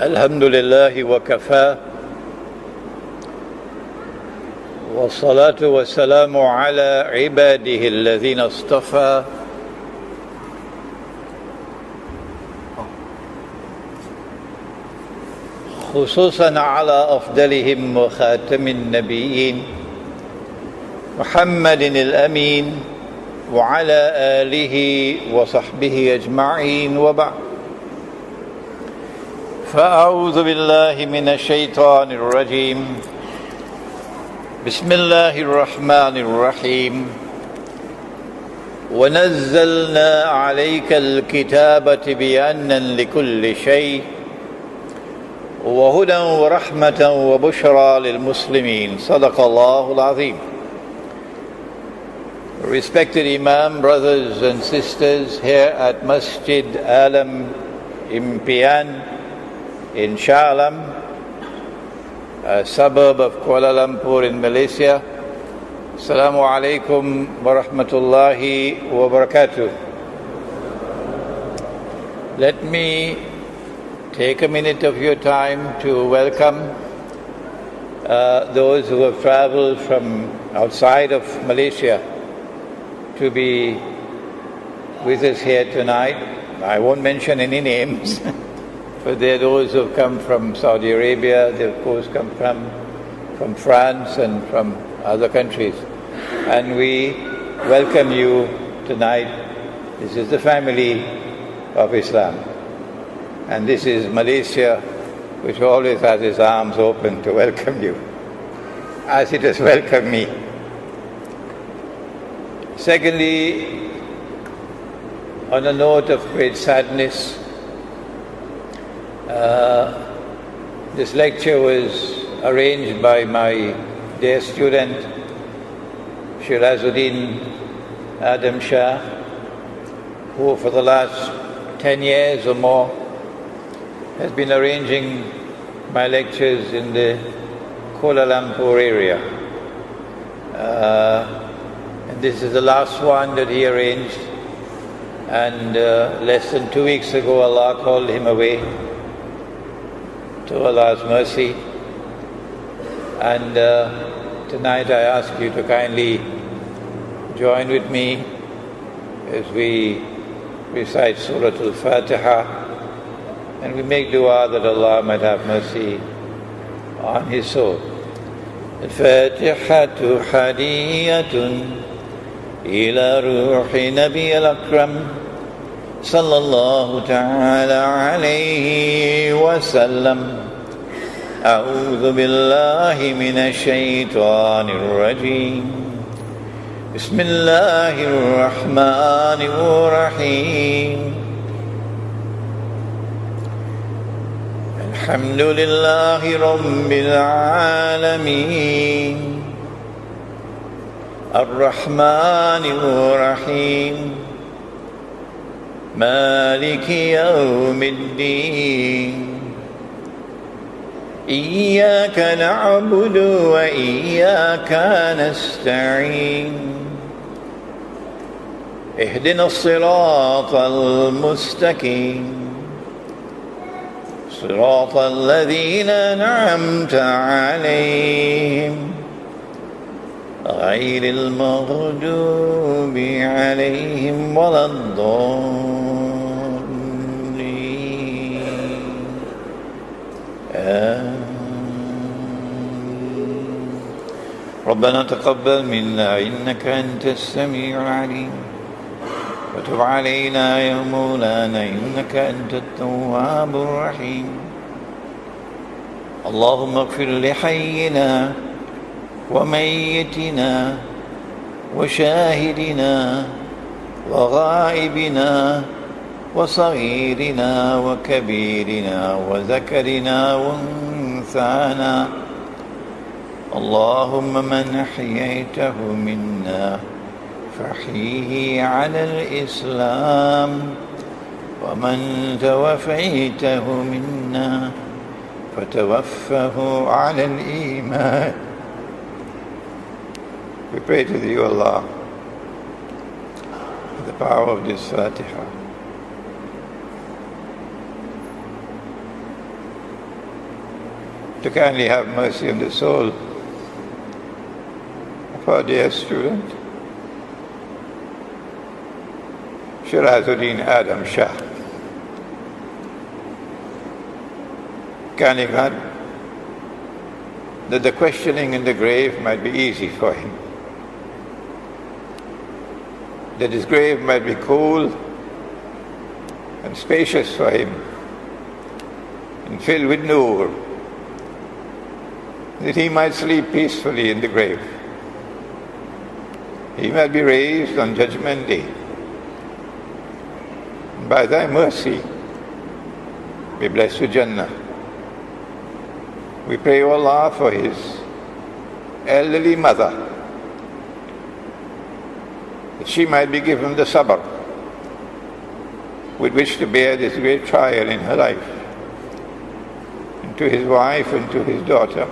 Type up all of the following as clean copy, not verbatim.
الحمد لله وكفى والصلاة والسلام على عباده الذين اصطفى خصوصا على أفضلهم وخاتم النبيين محمد الأمين وعلى آله وصحبه أجمعين وبعد فأعوذ بالله من الشيطان الرجيم بسم الله الرحمن الرحيم ونزلنا عليك الكتاب تبيانا لكل شيء وهدى ورحمة وبشرى للمسلمين صدق الله العظيم. Respected Imam, brothers and sisters here at Masjid Alam Impian in Shah Alam, a suburb of Kuala Lumpur in Malaysia. Assalamu alaikum wa rahmatullahi wa barakatuh. Let me take a minute of your time to welcome those who have traveled from outside of Malaysia to be with us here tonight. I won't mention any names, but there are those who have come from Saudi Arabia, they of course come from France and from other countries. And we welcome you tonight. This is the family of Islam. And this is Malaysia, which always has its arms open to welcome you, as it has welcomed me. Secondly, on a note of great sadness, this lecture was arranged by my dear student, Shirazuddin Adam Shah, who for the last 10 years or more has been arranging my lectures in the Kuala Lumpur area. And this is the last one that he arranged, and less than 2 weeks ago Allah called him away to Allah's mercy. And tonight I ask you to kindly join with me as we recite Surah Al-Fatiha, and we make dua that Allah might have mercy on his soul. Al-Fatihatu hadiyatun ila ruhi Nabi al-Akram sallallahu ta'ala alayhi wa sallam. A'udhu billahi minash shaitanir rajim. Bismillahir rahmanir rahim. Alhamdulillahi rabbil alamin. Ar-Rahmanir Rahim. Maliki yawmiddin. Iyyaka na'budu wa iyyaka nasta'in. اهدنا الصراط المستقيم صراط الذين أنعمت عليهم غير المغضوب عليهم ولا الضالين ربنا تقبل منا إنك أنت السميع العليم وتب علينا يا مولانا إنك أنت التواب الرحيم اللهم اغفر لحينا وميتنا وشاهدنا وغائبنا وصغيرنا وكبيرنا وذكرنا وانثانا اللهم من أحييته منا فاحيه على الإسلام ومن توفيته منا فتوفه على الإيمان. We pray to thee, O Allah, with the power of this Fatiha. to kindly have mercy on the soul of our dear student, Shirazuddin Adam Shah. Kindly grant that the questioning in the grave might be easy for him, that his grave might be cool and spacious for him, and filled with nur, that he might sleep peacefully in the grave. He might be raised on Judgment Day. By thy mercy, be blessed with Jannah. We pray, O Allah, for his elderly mother, that she might be given the sabr with which to bear this great trial in her life, and to his wife and to his daughter.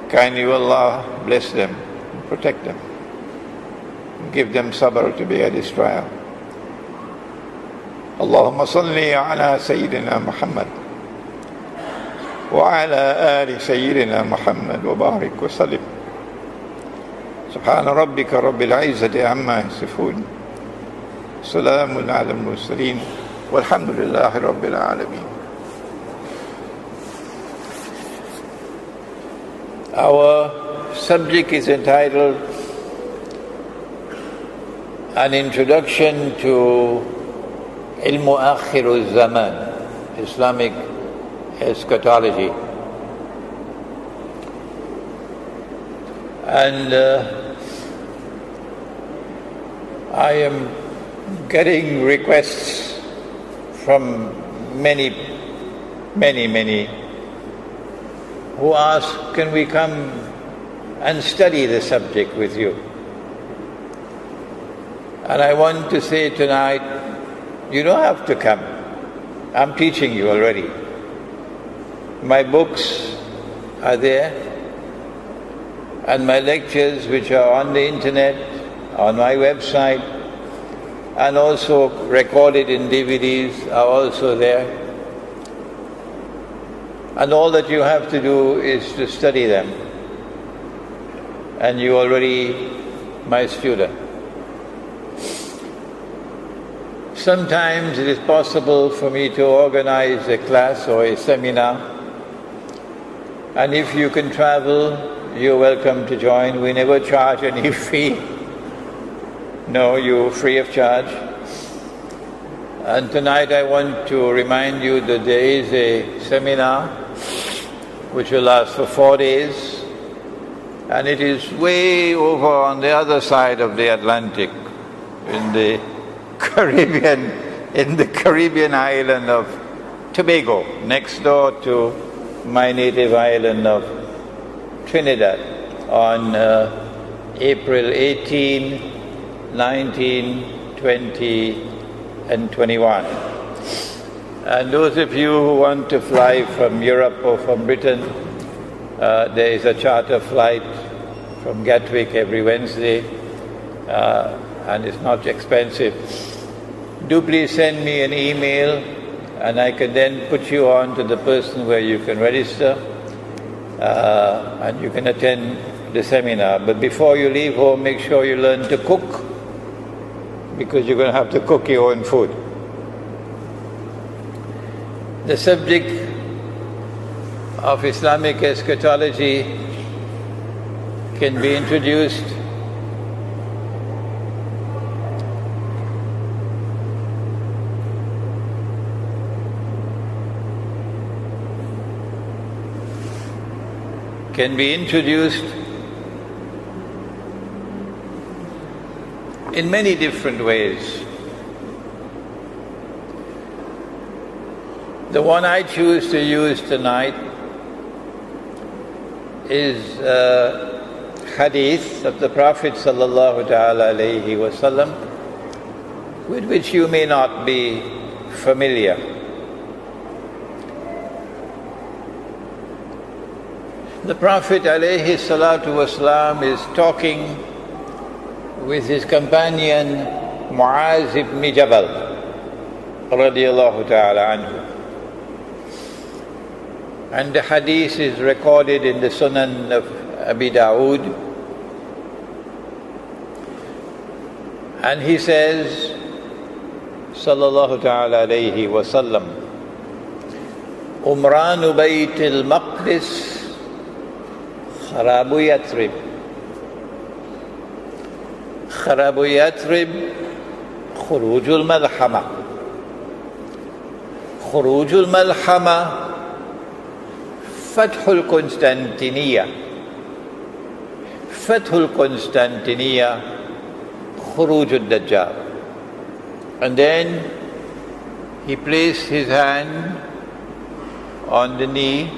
Kindly, O Allah, bless them and protect them, and give them sabr to bear this trial. Allahumma salli ala Sayyidina Muhammad wa ala ali Sayyidina Muhammad wa barik wa sallim. Subhana rabbika rabbil izzati amma yasifun. Salamun ala al-mursaleen. Walhamdulillahi rabbil alameen. Our subject is entitled An Introduction to Ilmu Akhirul Zaman, Islamic Eschatology. And I am getting requests from many who ask, can we come and study the subject with you? And I want to say tonight, you don't have to come. I'm teaching you already. My books are there, and my lectures, which are on the internet, on my website, and also recorded in DVDs, are also there. And all that you have to do is to study them. And you're already my student. Sometimes it is possible for me to organize a class or a seminar. And if you can travel, you're welcome to join. We never charge any fee. No, you're free of charge. And tonight I want to remind you that there is a seminar which will last for 4 days, and it is way over on the other side of the Atlantic, in the Caribbean island of Tobago, next door to my native island of Trinidad, on April 18, 19, 20, and 21. And those of you who want to fly from Europe or from Britain, there is a charter flight from Gatwick every Wednesday, and it's not expensive. Do please send me an email, and I can then put you on to the person where you can register, and you can attend the seminar. But before you leave home, make sure you learn to cook, because you're going to have to cook your own food. The subject of Islamic eschatology can be introduced in many different ways. The one I choose to use tonight is hadith of the Prophet sallallahu ta'ala alayhi wasallam, with which you may not be familiar. The Prophet alayhi salatu wasalam is talking with his companion Muaz ibn Jabal radiyallahu ta'ala anhu. And the hadith is recorded in the Sunan of Abi Dawood. And he says, sallallahu ta'ala alayhi wa sallam, Umranu Bayt al-Maqdis kharabu Yathrib. Kharabu Yathrib khurujul malhama. Khurujul malhama Fathul Constantiniya. Fathul Constantiniya, Khurujul Dajjal. And then he placed his hand on the knee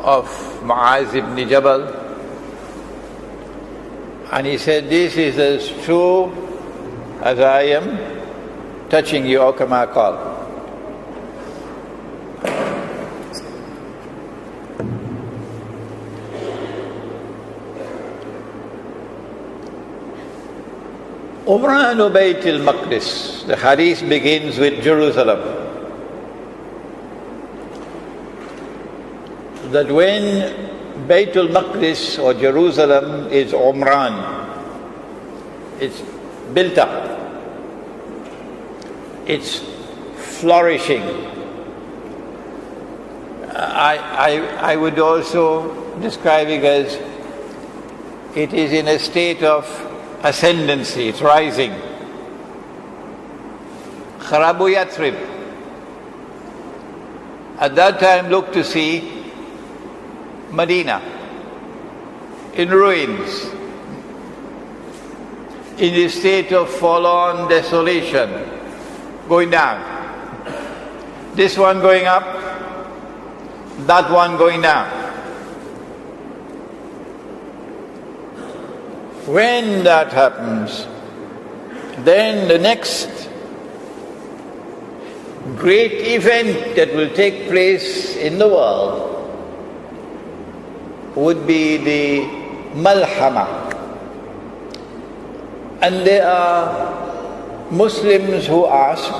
of Mu'az ibn Jabal and he said, this is as true as I am touching you, O kama qal. Umran Bayt al-Maqdis. The hadith begins with Jerusalem. That when Bayt al-Maqdis or Jerusalem is Umran, it's built up, it's flourishing. I would also describe it as it is in a state of ascendancy, it's rising. Kharabu Yathrib. At that time looked to see Medina in ruins, in a state of forlorn desolation, going down. This one going up, that one going down. When that happens, then the next great event that will take place in the world would be the Malhama. And there are Muslims who ask,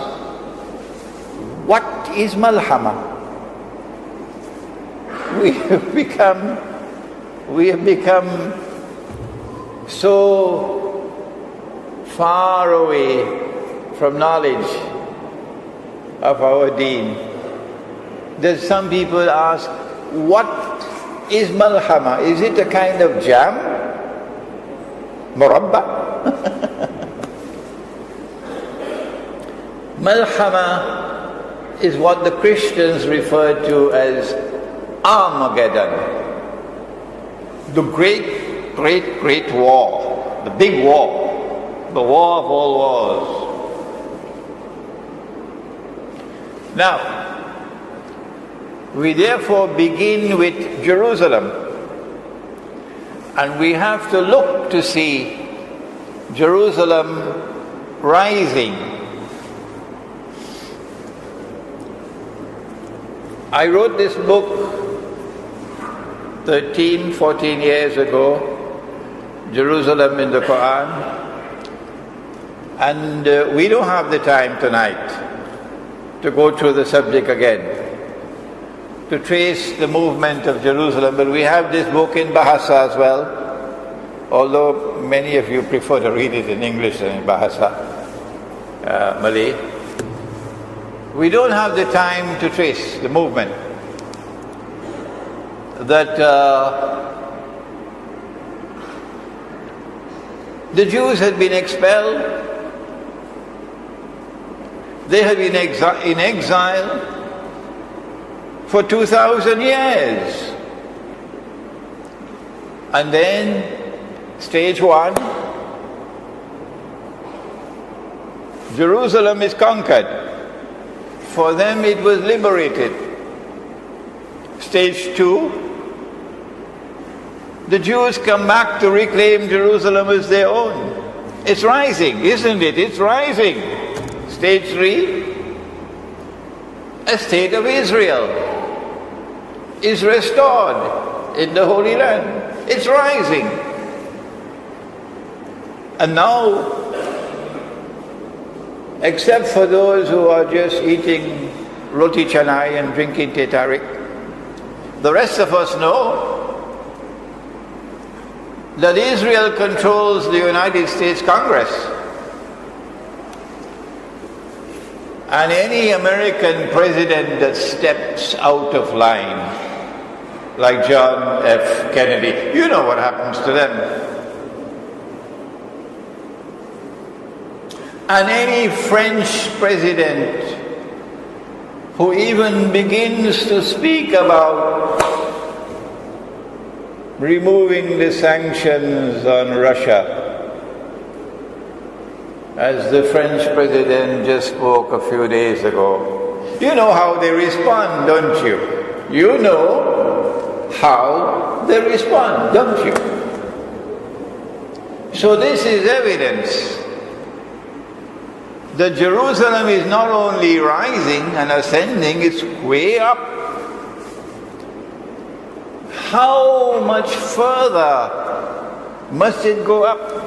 what is Malhama? We have become so far away from knowledge of our deen that some people ask, what is malhama? Is it a kind of jam? Murabba? Malhama is what the Christians refer to as Armageddon, the great war, the big war, the war of all wars. Now, we therefore begin with Jerusalem, and we have to look to see Jerusalem rising. I wrote this book 13, 14 years ago, Jerusalem in the Quran, and we don't have the time tonight to go through the subject again, to trace the movement of Jerusalem, but we have this book in Bahasa as well, although many of you prefer to read it in English than in Bahasa, Malay. We don't have the time to trace the movement that the Jews had been expelled. They had been in exile for 2,000 years. And then, stage one, Jerusalem is conquered. For them it was liberated. Stage two, the Jews come back to reclaim Jerusalem as their own. It's rising, isn't it? It's rising. Stage three, a state of Israel is restored in the Holy Land. It's rising. And now, except for those who are just eating roti canai and drinking teh tarik. The rest of us know that Israel controls the United States Congress. And any American president that steps out of line, like John F. Kennedy, you know what happens to them. And any French president who even begins to speak about removing the sanctions on Russia, as the French president just spoke a few days ago. You know how they respond, don't you? You know how they respond, don't you? So this is evidence that Jerusalem is not only rising and ascending, it's way up. How much further must it go up?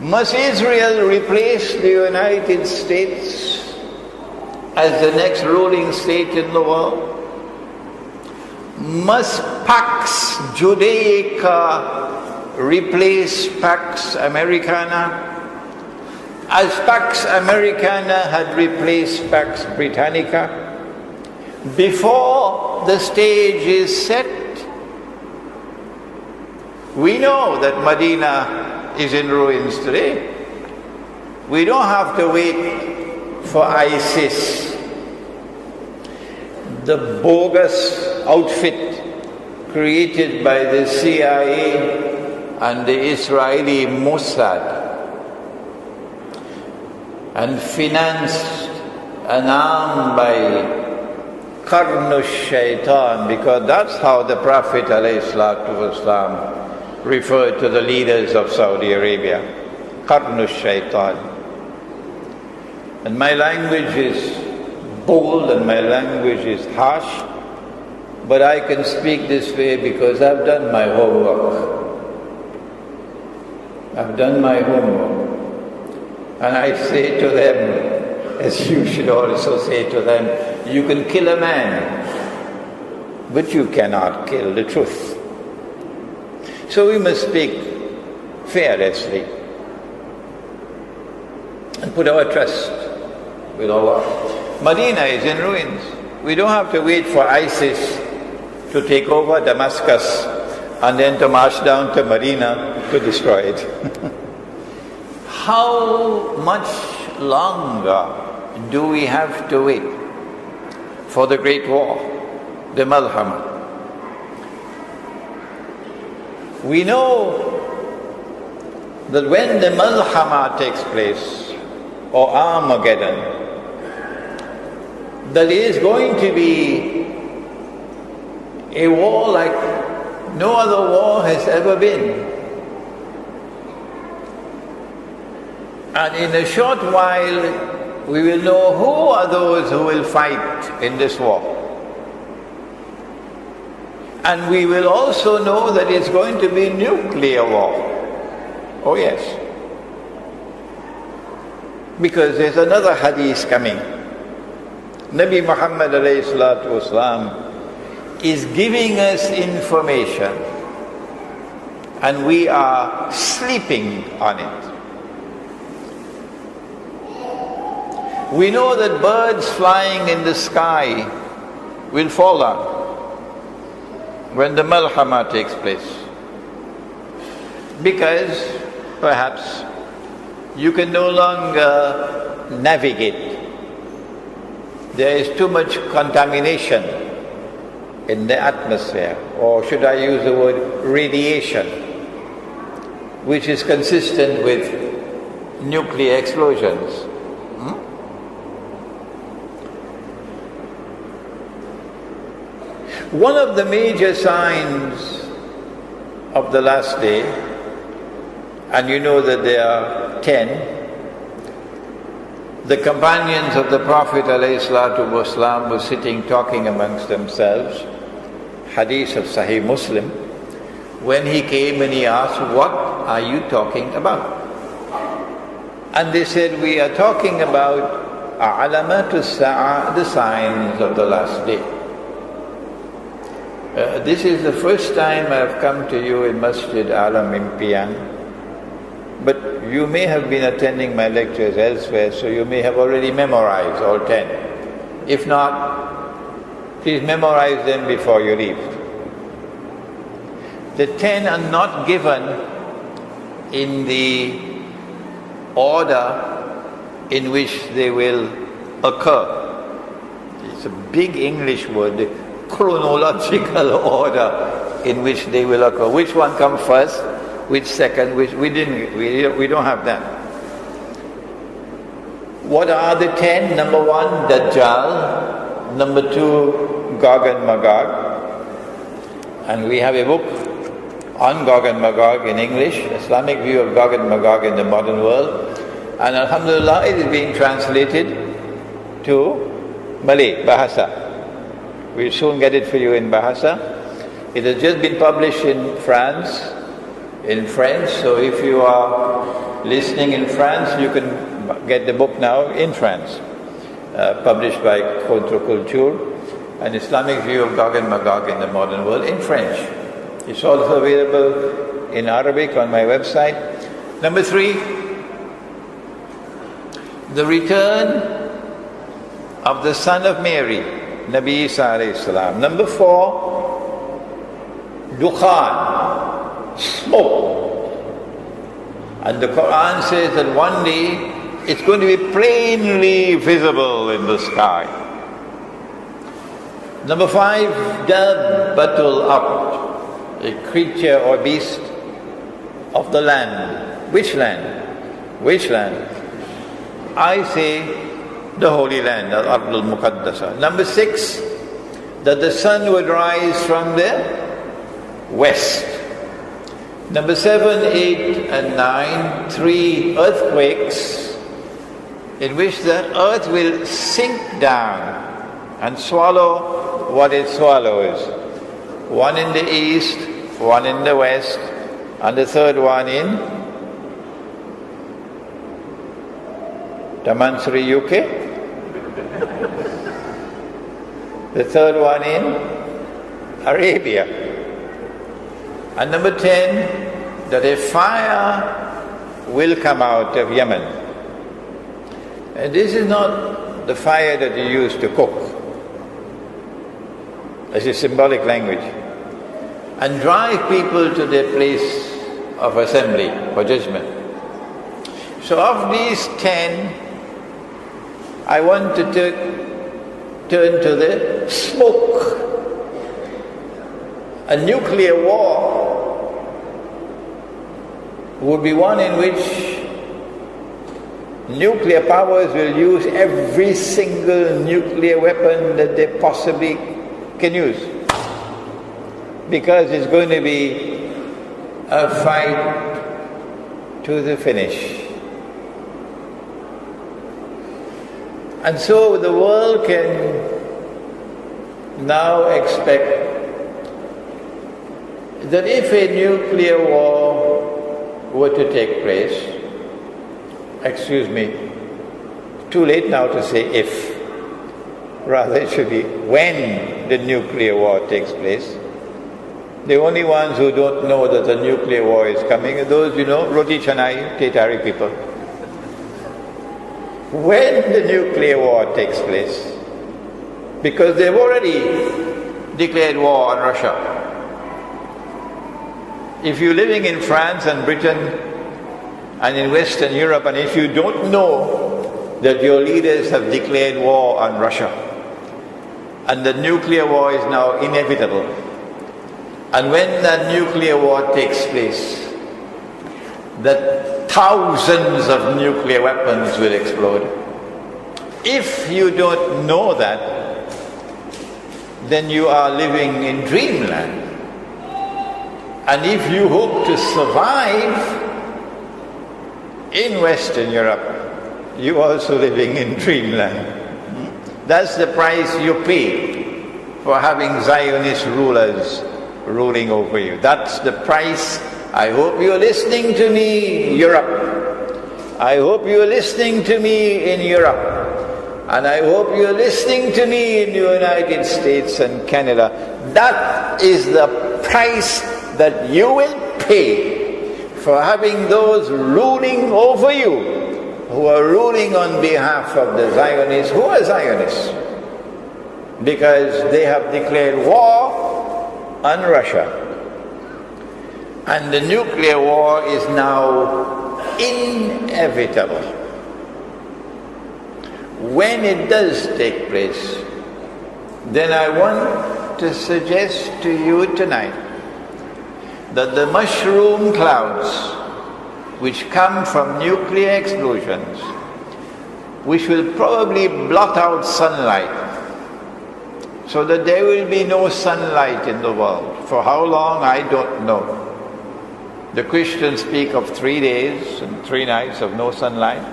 Must Israel replace the United States as the next ruling state in the world? Must Pax Judaica replace Pax Americana? As Pax Americana had replaced Pax Britannica? Before the stage is set, we know that Medina is in ruins today. We don't have to wait for ISIS, the bogus outfit created by the CIA and the Israeli Mossad and financed and armed by Qarnush Shaitan, because that's how the Prophet ﷺ referred to the leaders of Saudi Arabia, Qarnush Shaitan. And my language is bold and my language is harsh, but I can speak this way because I've done my homework. I've done my homework. And I say to them, as you should also say to them, you can kill a man, but you cannot kill the truth. So we must speak fearlessly and put our trust with Allah. Medina is in ruins. We don't have to wait for ISIS to take over Damascus and then to march down to Medina to destroy it. How much longer do we have to wait for the Great War, the Malhama? We know that when the Malhama takes place, or Armageddon, that is going to be a war like no other war has ever been. And in a short while, we will know who are those who will fight in this war. And we will also know that it's going to be nuclear war. Oh yes. Because there's another hadith coming. Nabi Muhammad ﷺ is giving us information and we are sleeping on it. We know that birds flying in the sky will fall down when the Malhama takes place. Because perhaps you can no longer navigate. There is too much contamination in the atmosphere, or should I use the word radiation, which is consistent with nuclear explosions. One of the major signs of the last day, and you know that there are 10, the companions of the Prophet ﷺ were sitting talking amongst themselves, hadith of Sahih Muslim, when he came and he asked, "What are you talking about?" And they said, "We are talking about A'lamatu Sa'a, the signs of the last day. This is the first time I have come to you in Masjid Alam Impian, but you may have been attending my lectures elsewhere, so you may have already memorized all 10. If not, please memorize them before you leave. The 10 are not given in the order in which they will occur. It's a big English word, the chronological order in which they will occur. Which one comes first, which second, which we don't have that. What are the 10? Number 1, Dajjal. Number 2, Gog and Magog. And we have a book on Gog and Magog in English, Islamic view of Gog and Magog in the modern world. And alhamdulillah, it is being translated to Malay, Bahasa. We'll soon get it for you in Bahasa. It has just been published in France, in French, so if you are listening in France, you can get the book now in France. Published by Contre-Culture, an Islamic view of Gog and Magog in the modern world in French. It's also available in Arabic on my website. Number 3, the return of the son of Mary, Nabi Isa alayhi salam. Number 4, Dukhan, smoke. And the Quran says that one day it's going to be plainly visible in the sky. Number 5, Dabbatul Ard, a creature or beast of the land. Which land? Which land? I say the Holy Land, Al-Ard al-Muqaddasa. Number 6, that the sun would rise from the west. Number 7, 8 and 9, 3 earthquakes in which the earth will sink down and swallow what it swallows. One in the east, one in the west, and the third one in Damansri, UK. The third one in Arabia. And number 10, that a fire will come out of Yemen. And this is not the fire that you use to cook. It's a symbolic language. And drive people to their place of assembly for judgment. So of these 10, I want to turn to the smoke. A nuclear war would be one in which nuclear powers will use every single nuclear weapon that they possibly can use. Because it's going to be a fight to the finish. And so the world can now expect that if a nuclear war were to take place, excuse me, too late now to say if, rather it should be when the nuclear war takes place. The only ones who don't know that the nuclear war is coming are those, Roti Chanai, Tetari people. When the nuclear war takes place, because they've already declared war on Russia. If you're living in France and Britain and in Western Europe, and if you don't know that your leaders have declared war on Russia, and the nuclear war is now inevitable, and when that nuclear war takes place, that thousands of nuclear weapons will explode. If you don't know that, then you are living in dreamland. And if you hope to survive in Western Europe, you are also living in dreamland. That's the price you pay for having Zionist rulers ruling over you. That's the price. I hope you're listening to me, Europe. I hope you're listening to me in Europe. And I hope you're listening to me in the United States and Canada. That is the price that you will pay for having those ruling over you, who are ruling on behalf of the Zionists. Who are Zionists? Because they have declared war on Russia. And the nuclear war is now inevitable. When it does take place, then I want to suggest to you tonight that the mushroom clouds which come from nuclear explosions, which will probably blot out sunlight, so that there will be no sunlight in the world. For how long, I don't know. The Christians speak of 3 days and 3 nights of no sunlight,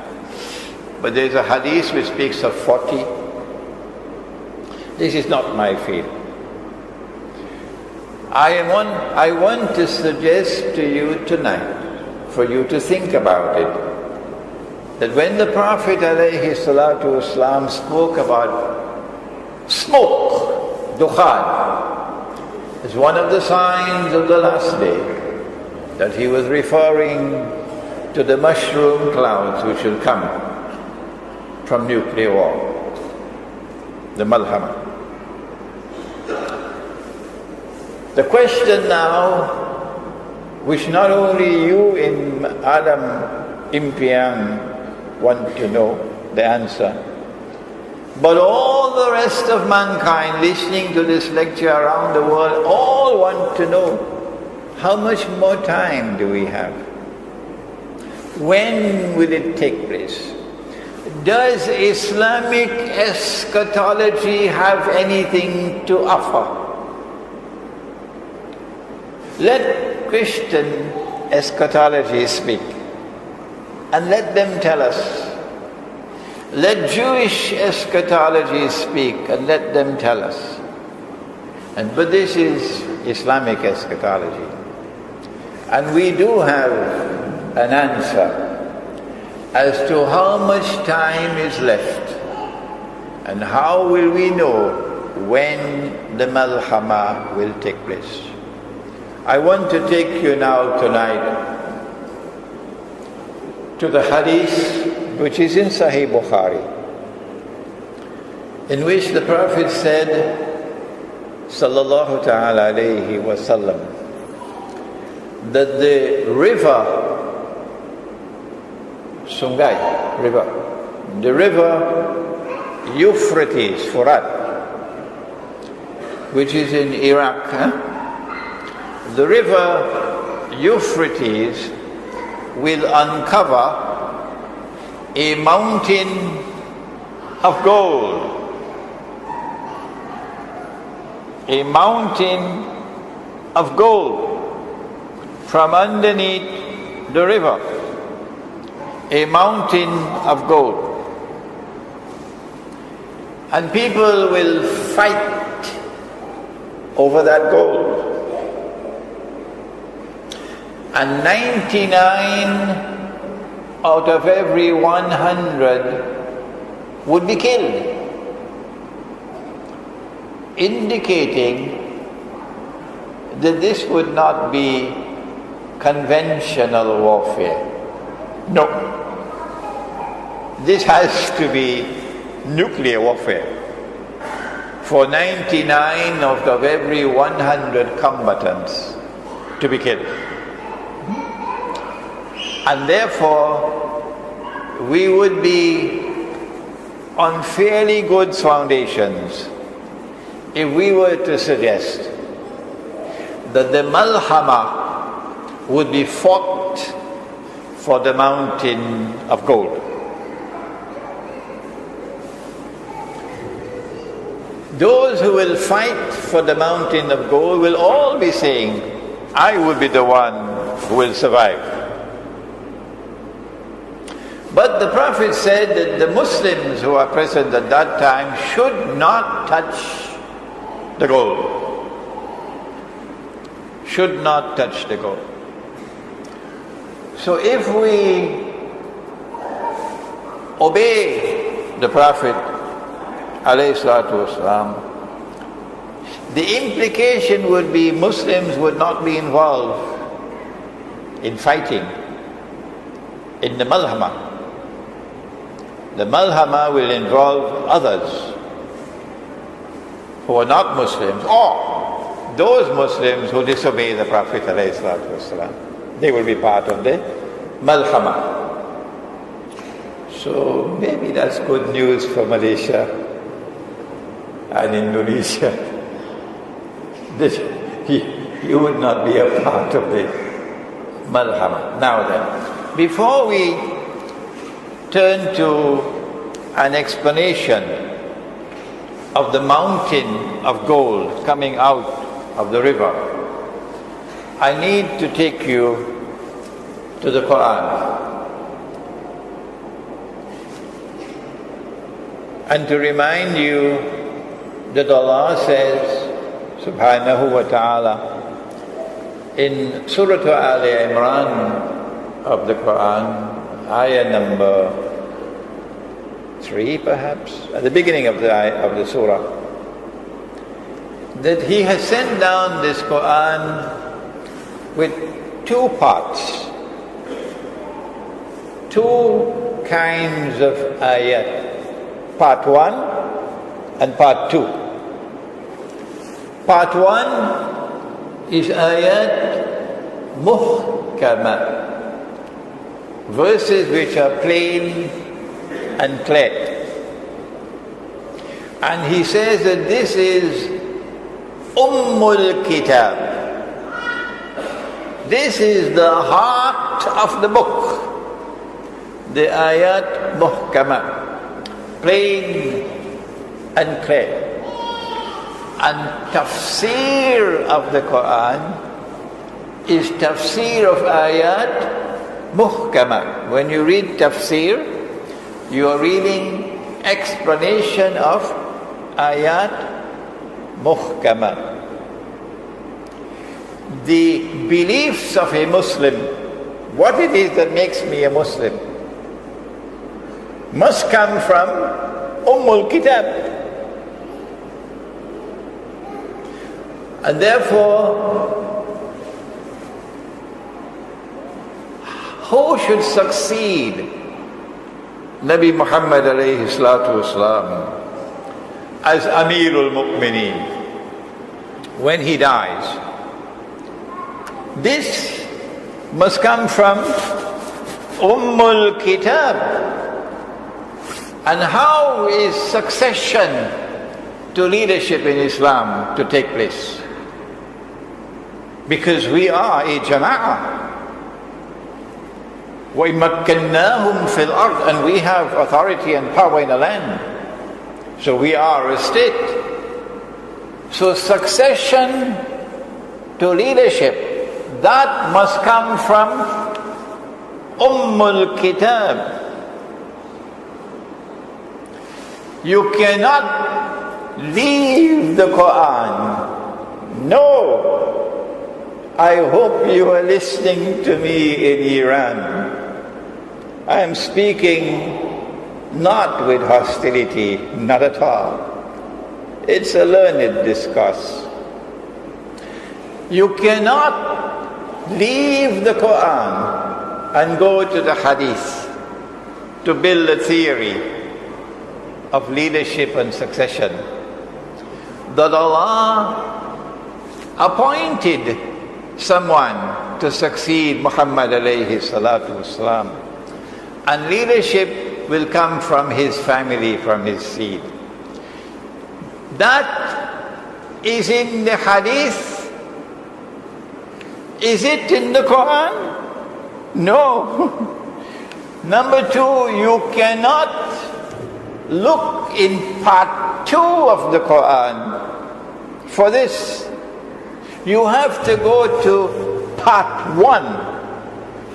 but there's a hadith which speaks of 40. This is not my field. I want to suggest to you tonight, for you to think about it, that when the Prophet ﷺ spoke about smoke, dukhan, as one of the signs of the last day, that he was referring to the mushroom clouds which will come from nuclear war, the malhama. The question now, which not only you in Adam Impian want to know the answer, but all the rest of mankind listening to this lecture around the world all want to know, how much more time do we have? When will it take place? Does Islamic eschatology have anything to offer? Let Christian eschatology speak, and let them tell us. Let Jewish eschatology speak, and let them tell us. But this is Islamic eschatology. And we do have an answer as to how much time is left, and how will we know when the malhama will take place. I want to take you now tonight to the hadith which is in Sahih Bukhari, in which the Prophet said, sallallahu ta'ala alayhi wa sallam, that the river Sungai river, the river Euphrates, Furat, which is in Iraq, the river Euphrates will uncover a mountain of gold. A mountain of gold from underneath the river. A mountain of gold. And people will fight over that gold. And 99 out of every 100 would be killed, indicating that this would not be conventional warfare. No. This has to be nuclear warfare for 99 out of every 100 combatants to be killed. And therefore, we would be on fairly good foundations if we were to suggest that the malhama would be fought for the mountain of gold. Those who will fight for the mountain of gold will all be saying, I will be the one who will survive. But the Prophet said that the Muslims who are present at that time should not touch the gold. Should not touch the gold. So if we obey the Prophet alayhi salatu wasalam, the implication would be Muslims would not be involved in fighting, in the malhama. The malhama will involve others who are not Muslims, or those Muslims who disobey the Prophet ﷺ. They will be part of the malhama. So maybe that's good news for Malaysia and Indonesia. That you would not be a part of the malhama. Now then, before we turn to an explanation of the mountain of gold coming out of the river, I need to take you to the Quran and to remind you that Allah says, subhanahu wa ta'ala, in Surah Al-Imran of the Quran, ayah number 3 perhaps, at the beginning of the surah, that He has sent down this Quran with two parts, two kinds of ayat, part 1 and part 2. Part 1 is ayat muhkama, verses which are plain and clear. And he says that this is Ummul Kitab. This is the heart of the book. The ayat muhkama, plain and clear. And tafsir of the Quran is tafsir of ayat muhkama. When you read tafsir, you are reading explanation of ayat muhkama. The beliefs of a Muslim, what it is that makes me a Muslim, must come from Ummul Kitab. And therefore, who should succeed Nabi Muhammad alayhi salatu wasalam as Amirul Mu'mineen when he dies? This must come from Ummul Kitab. And how is succession to leadership in Islam to take place? Because we are a jama'ah. وَإِمَّكَّنَّاهُمْ فِي الْأَرْضِ, and we have authority and power in the land. So we are a state. So succession to leadership, that must come from Ummul Kitab. You cannot leave the Quran. No. I hope you are listening to me in Iran. I am speaking not with hostility, not at all. It's a learned discourse. You cannot leave the Quran and go to the Hadith to build a theory of leadership and succession that Allah appointed someone to succeed Muhammad alayhi salatu wasalam, and leadership will come from his family, from his seed. That is in the Hadith. Is it in the Quran? No. Number two, you cannot look in part 2 of the Quran for this. You have to go to part 1,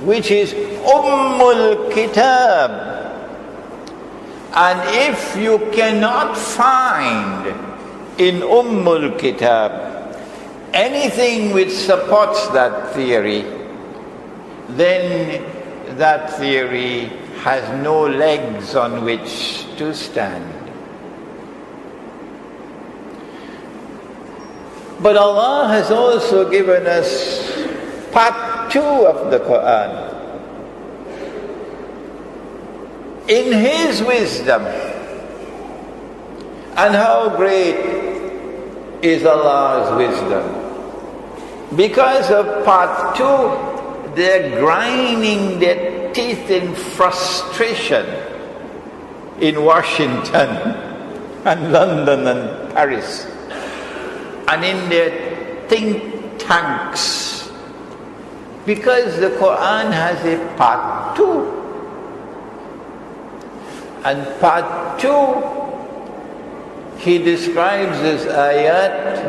which is Ummul Kitab. And if you cannot find in Ummul Kitab anything which supports that theory, then that theory has no legs on which to stand. But Allah has also given us part 2 of the Quran. In His wisdom, and how great is Allah's wisdom. Because of part 2, they're grinding their teeth in frustration in Washington and London and Paris, and in their think tanks, because the Quran has a part 2. And part 2, He describes as ayat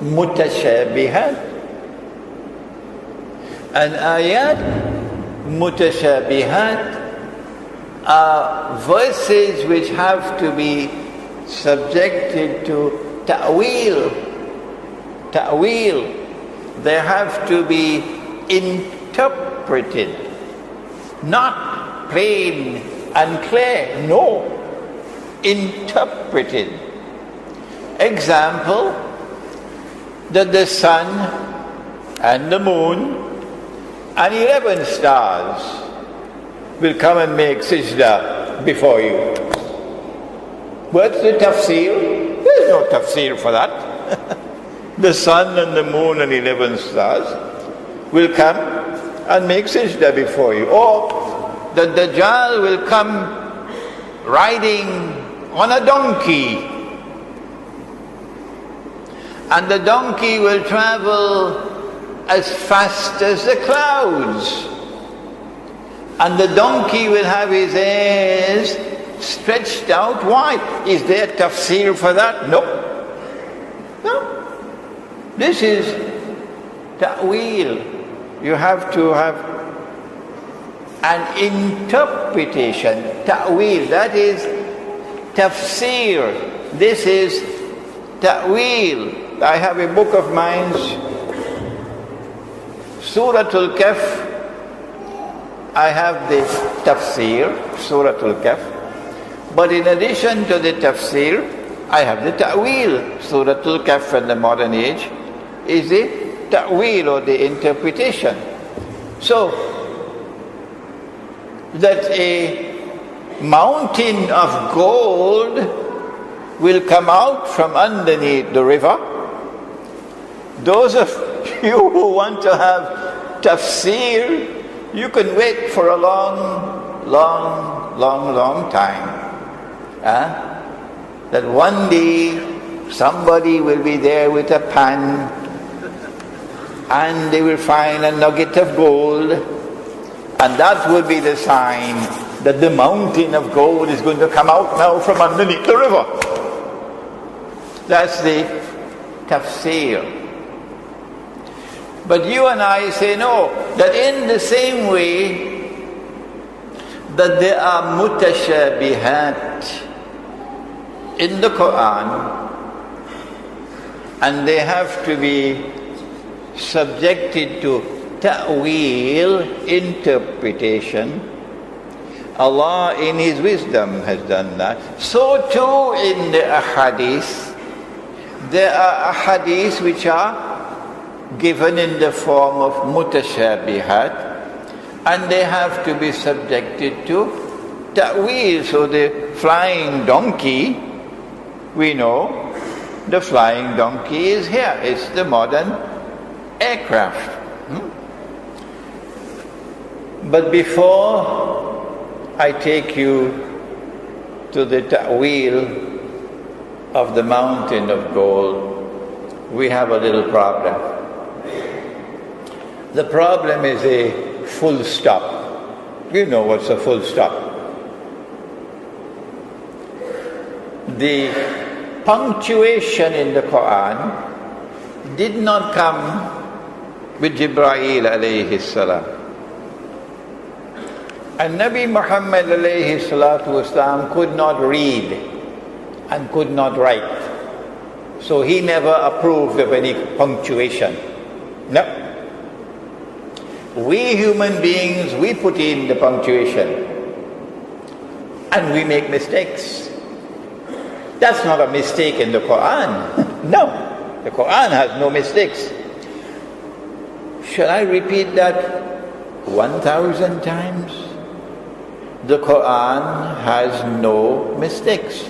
mutashabihat. And ayat mutashabihat are verses which have to be subjected to ta'wil. Ta'wil. They have to be interpreted, not plain and clear, no, interpreted. Example, that the sun and the moon and 11 stars will come and make sajda before you. What's the tafsir? There's no tafsir for that. The sun and the moon and 11 stars will come and make sajda before you. Or the Dajjal will come riding on a donkey, and the donkey will travel as fast as the clouds, and the donkey will have his ears stretched out wide. Is there tafsir for that? No. No. This is ta'wil. You have to have an interpretation, ta'wil, that is tafsir. This is ta'wil. I have a book of mine, Suratul Kahf. I have the tafsir, Suratul Kahf. But in addition to the tafsir, I have the ta'wil. Suratul Kahf in the modern age is the ta'wil, or the interpretation. So, that a mountain of gold will come out from underneath the river. Those of you who want to have tafsir, you can wait for a long time. That one day somebody will be there with a pan and they will find a nugget of gold, and that will be the sign that the mountain of gold is going to come out now from underneath the river. That's the tafsir. But you and I say no, that in the same way that there are mutashabihat in the Quran, and they have to be subjected to ta'wil, interpretation. Allah in His wisdom has done that. So too in the ahadith, there are ahadith which are given in the form of mutashabihat, and they have to be subjected to ta'wil. So the flying donkey, we know the flying donkey is here. It's the modern aircraft. But before I take you to the ta'wil of the mountain of gold, we have a little problem. The problem is a full stop. You know what's a full stop. The punctuation in the Quran did not come with Jibreel alayhi salam. And Nabi Muhammad alayhi salatu wasalam could not read and could not write. So he never approved of any punctuation. No. We human beings, we put in the punctuation. And we make mistakes. That's not a mistake in the Quran. No. The Quran has no mistakes. Shall I repeat that 1,000 times? The Quran has no mistakes.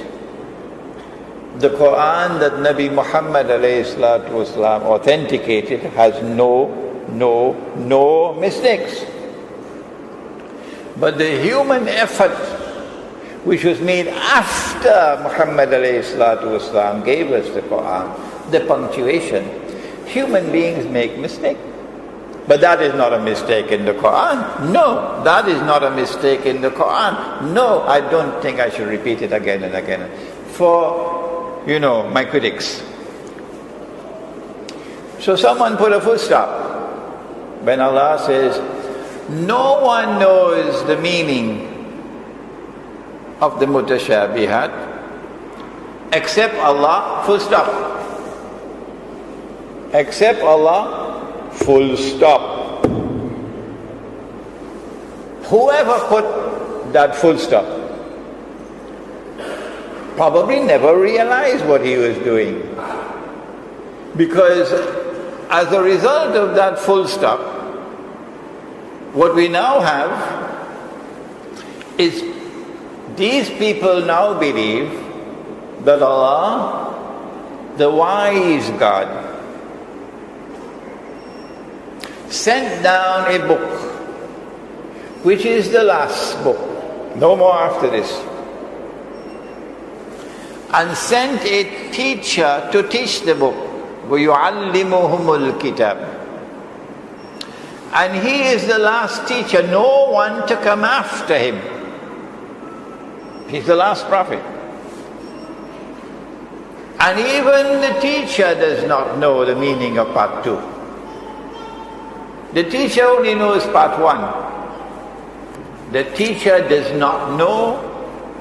The Quran that Nabi Muhammad ﷺ authenticated has no mistakes. But the human effort which was made after Muhammad ﷺ gave us the Quran, the punctuation, human beings make mistakes. But that is not a mistake in the Quran. No, that is not a mistake in the Quran. No, I don't think I should repeat it again and again. For, my critics. So someone put a full stop when Allah says, no one knows the meaning of the mutashabihat except Allah, full stop. Except Allah, full stop. Whoever put that full stop probably never realized what he was doing. Because as a result of that full stop, what we now have is these people now believe that Allah, the wise God, sent down a book, which is the last book, no more after this, and sent a teacher to teach the book. وَيُعَلِّمُهُمُ الْكِتَابِ. And he is the last teacher, no one to come after him. He's the last prophet. And even the teacher does not know the meaning of part 2. The teacher only knows part 1. The teacher does not know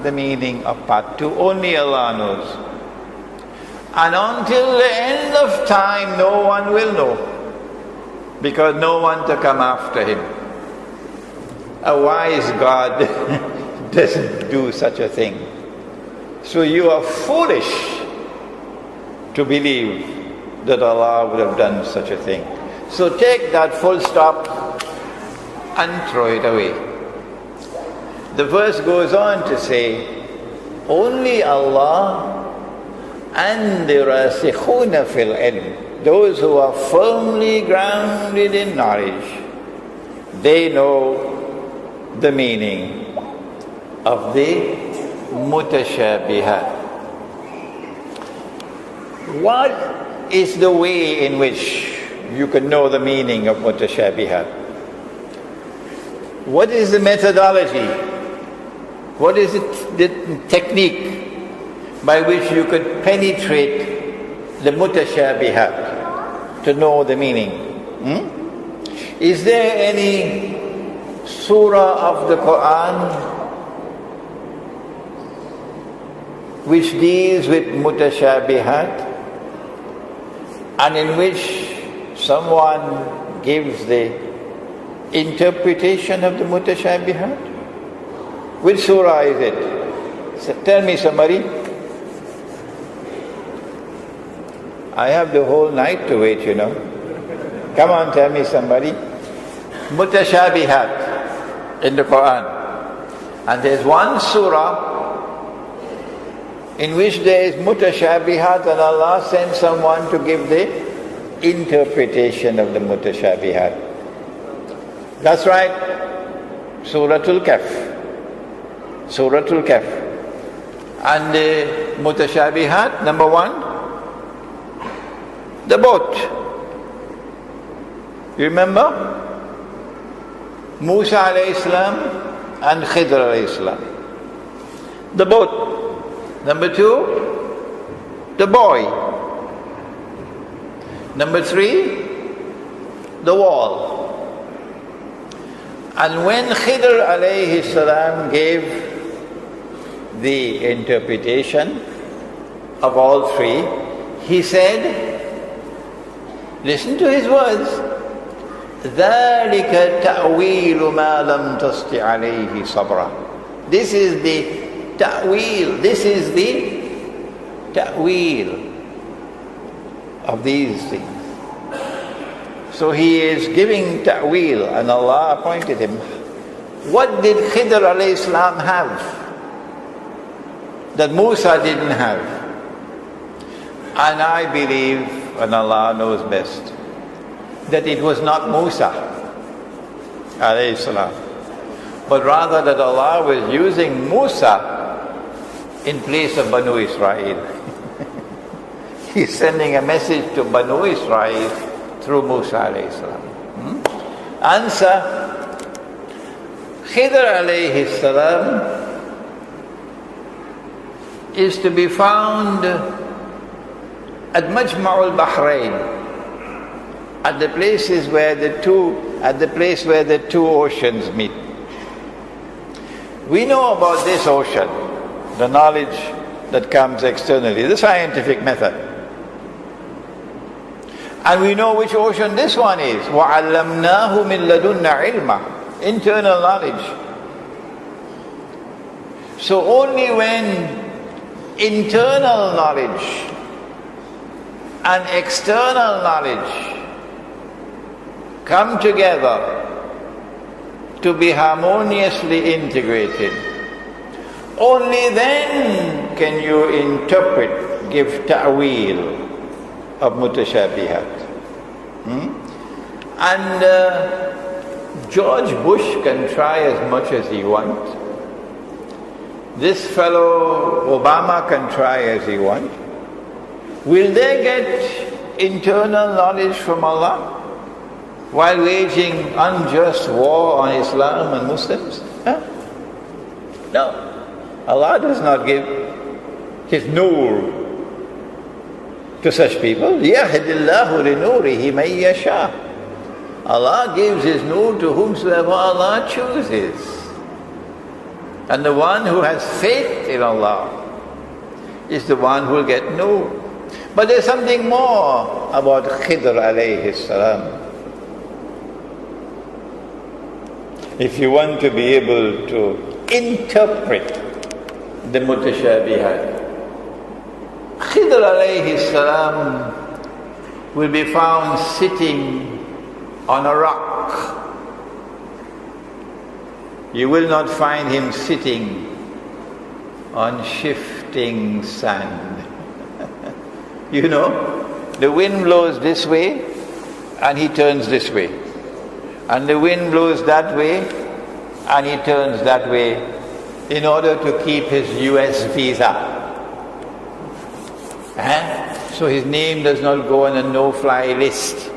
the meaning of part 2. Only Allah knows. And until the end of time, no one will know. Because no one to come after him. A wise God doesn't do such a thing. So you are foolish to believe that Allah would have done such a thing. So take that full stop and throw it away. The verse goes on to say, only Allah and the rasikhuna fil ilm, those who are firmly grounded in knowledge, they know the meaning of the mutashabihat. What is the way in which you can know the meaning of mutashabihat? What is the methodology? What is the technique by which you could penetrate the mutashabihat to know the meaning? Is there any surah of the Quran which deals with mutashabihat and in which someone gives the interpretation of the mutashabihat? Which surah is it? So tell me somebody. I have the whole night to wait, Come on, tell me somebody. Mutashabihat in the Quran. And there's one surah in which there is mutashabihat and Allah sends someone to give the interpretation of the mutashabihat. That's right. Suratul Kahf. Suratul Kahf. And the mutashabihat, number 1, the boat. You remember? Musa alayhi salam and Khidr alayhi salam. The boat. Number 2, the boy. Number 3, the wall. And when Khidr alayhi salam gave the interpretation of all 3, he said, listen to his words, ذَلِكَ تَأْوِيلُ مَا لَمْ تَسْتِ عَلَيْهِ صَبْرًا. This is the ta'wil. This is the ta'wil of these things. So he is giving ta'wil, and Allah appointed him. What did Khidr alayhi salam have that Musa didn't have? And I believe, and Allah knows best, that it was not Musa alayhi salam, but rather that Allah was using Musa in place of Banu Israel. He's sending a message to Banu Israel through Musa alayhi salam. Answer: Khidr alayhi salam is to be found at Majma'ul Bahrain, at the places where the place where the two oceans meet. We know about this ocean, the knowledge that comes externally, the scientific method. And we know which ocean this one is. وَعَلَّمْنَاهُ مِن لَدُنَّا عِلْمًا, internal knowledge. So only when internal knowledge and external knowledge come together to be harmoniously integrated, only then can you interpret, give ta'wil of mutashabihat. And George Bush can try as much as he wants. This fellow Obama can try as he wants. Will they get internal knowledge from Allah while waging unjust war on Islam and Muslims? Huh? No. Allah does not give His nur to such people. يَهْدِ اللَّهُ لِنُورِهِ مَن يَشَاءُ. Allah gives His nur to whomsoever Allah chooses. And the one who has faith in Allah is the one who will get nur. But there's something more about Khidr alayhi salam. If you want to be able to interpret the mutashabihat, Khidr alayhi salam will be found sitting on a rock. You will not find him sitting on shifting sand. You know, the wind blows this way and he turns this way. And the wind blows that way and he turns that way in order to keep his US visa. So his name does not go on a no-fly list.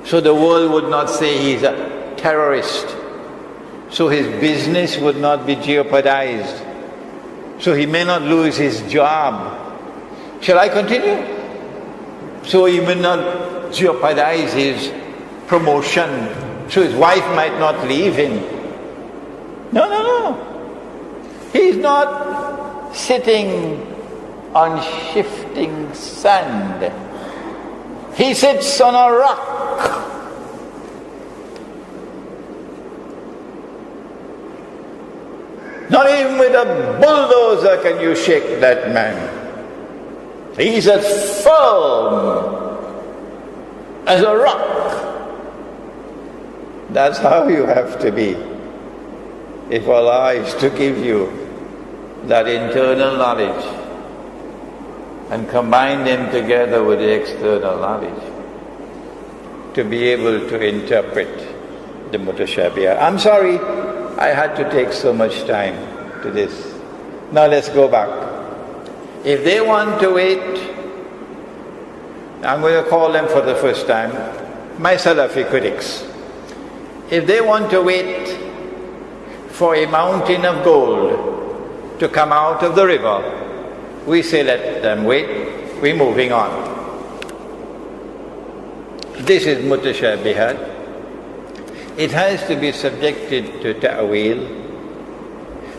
So the world would not say he's a terrorist. So his business would not be jeopardized. So he may not lose his job. Shall I continue? So he may not jeopardize his promotion. So his wife might not leave him. No. He's not sitting on shifting sand. He sits on a rock. Not even with a bulldozer can you shake that man. He's as firm as a rock. That's how you have to be if Allah is to give you that internal knowledge and combine them together with the external knowledge to be able to interpret the mutashabihah. I'm sorry I had to take so much time to this. Now let's go back. If they want to wait, I'm going to call them for the first time, my Salafi critics. If they want to wait for a mountain of gold to come out of the river, we say let them wait, we're moving on. This is mutashabihat. It has to be subjected to ta'wil.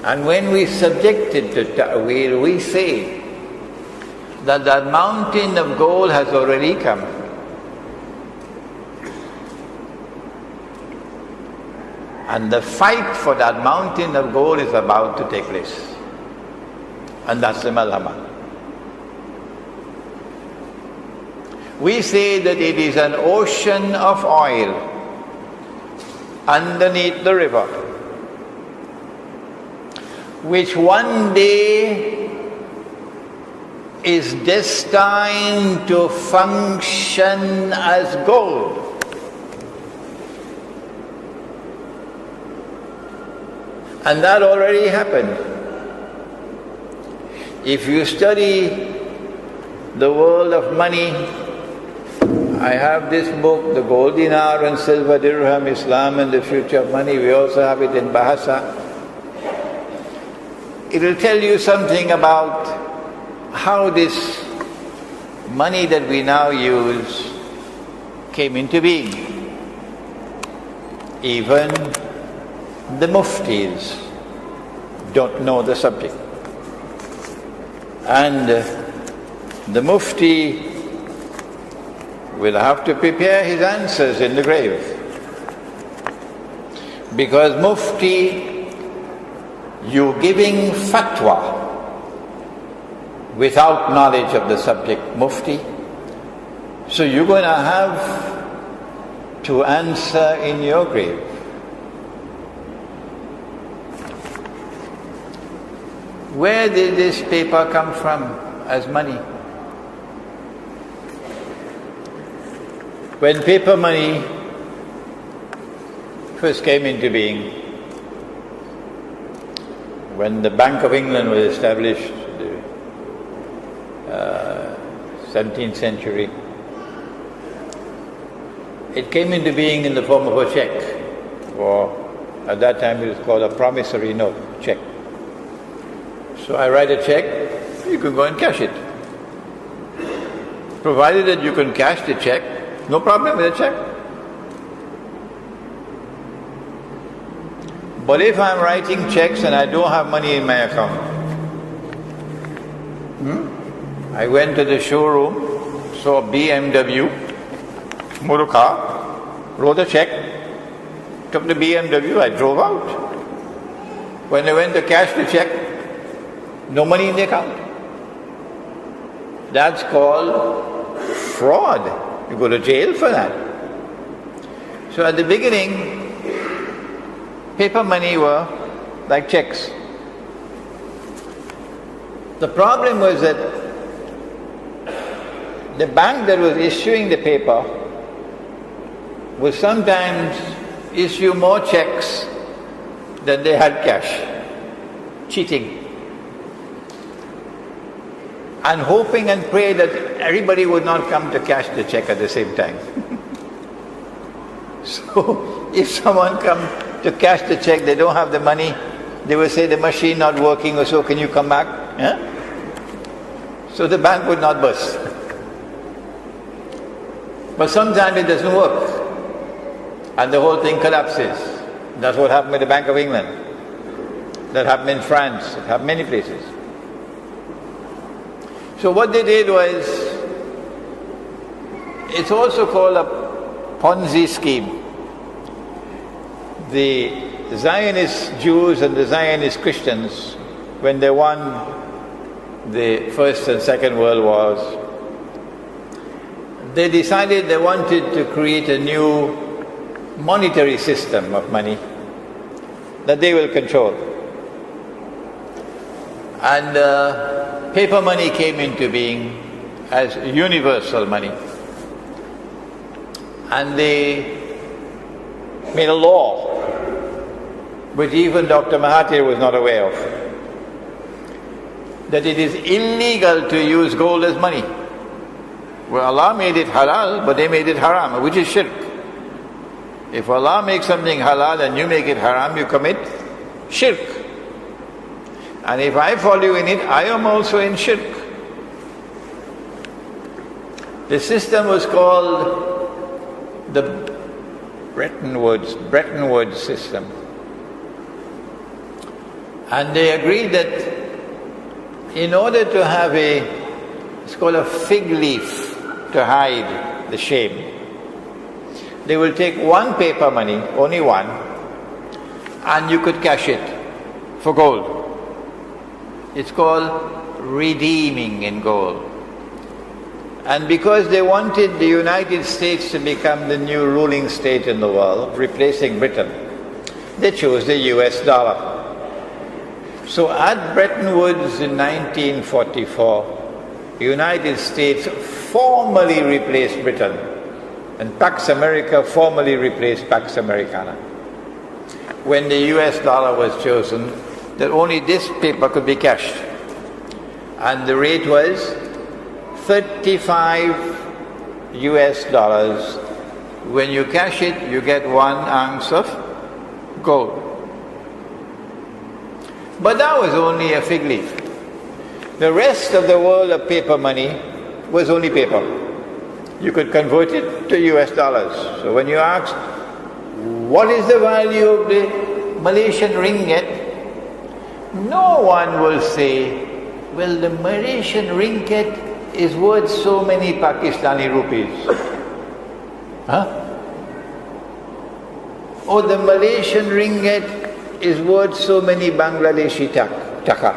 And when we subject it to ta'wil, we say that that mountain of gold has already come. And the fight for that mountain of gold is about to take place. And that's the malhama. We say that it is an ocean of oil underneath the river, which one day is destined to function as gold. And that already happened. If you study the world of money, I have this book, The Gold Dinar and Silver Dirham, Islam and the Future of Money. We also have it in Bahasa. It will tell you something about how this money that we now use came into being. Even the muftis don't know the subject. And the mufti will have to prepare his answers in the grave. Because mufti, you giving fatwa without knowledge of the subject, mufti. So you're going to have to answer in your grave. Where did this paper come from as money? When paper money first came into being, when the Bank of England was established, the 17th century, it came into being in the form of a check, or at that time it was called a promissory note, check. So I write a check, you can go and cash it. Provided that you can cash the check, no problem with the check. But if I'm writing checks and I don't have money in my account, I went to the showroom, saw BMW, motor car, wrote a check, took the BMW, I drove out. When I went to cash the check, no money in the account. That's called fraud. You go to jail for that. So at the beginning, paper money were like checks. The problem was that the bank that was issuing the paper would sometimes issue more checks than they had cash. Cheating. And hoping and pray that everybody would not come to cash the check at the same time. So if someone come to cash the check, they don't have the money, they will say the machine not working or so, can you come back? Yeah? So the bank would not burst. But sometimes it doesn't work and the whole thing collapses. That's what happened with the Bank of England. That happened in France. It happened many places. So what they did was, it's also called a Ponzi scheme. The Zionist Jews and the Zionist Christians, when they won the First and Second World Wars, they decided they wanted to create a new monetary system of money that they will control. And paper money came into being as universal money. And they made a law which even Dr. Mahathir was not aware of, that it is illegal to use gold as money. Well, Allah made it halal, but they made it haram, which is shirk. If Allah makes something halal and you make it haram, you commit shirk. And if I follow you in it, I am also in shirk. The system was called the Bretton Woods system. And they agreed that in order to have it's called a fig leaf to hide the shame, they will take one paper money, only one, and you could cash it for gold. It's called redeeming in gold. And because they wanted the United States to become the new ruling state in the world, replacing Britain, they chose the US dollar. So at Bretton Woods in 1944, the United States formally replaced Britain, and Pax America formally replaced Pax Americana. When the US dollar was chosen, that only this paper could be cashed. And the rate was 35 US dollars. When you cash it, you get 1 ounce of gold. But that was only a fig leaf. The rest of the world of paper money was only paper. You could convert it to US dollars. So when you ask, what is the value of the Malaysian ringgit? No one will say, well, the Malaysian ringgit is worth so many Pakistani rupees. Huh? Or the Malaysian ringgit is worth so many Bangladeshi taka.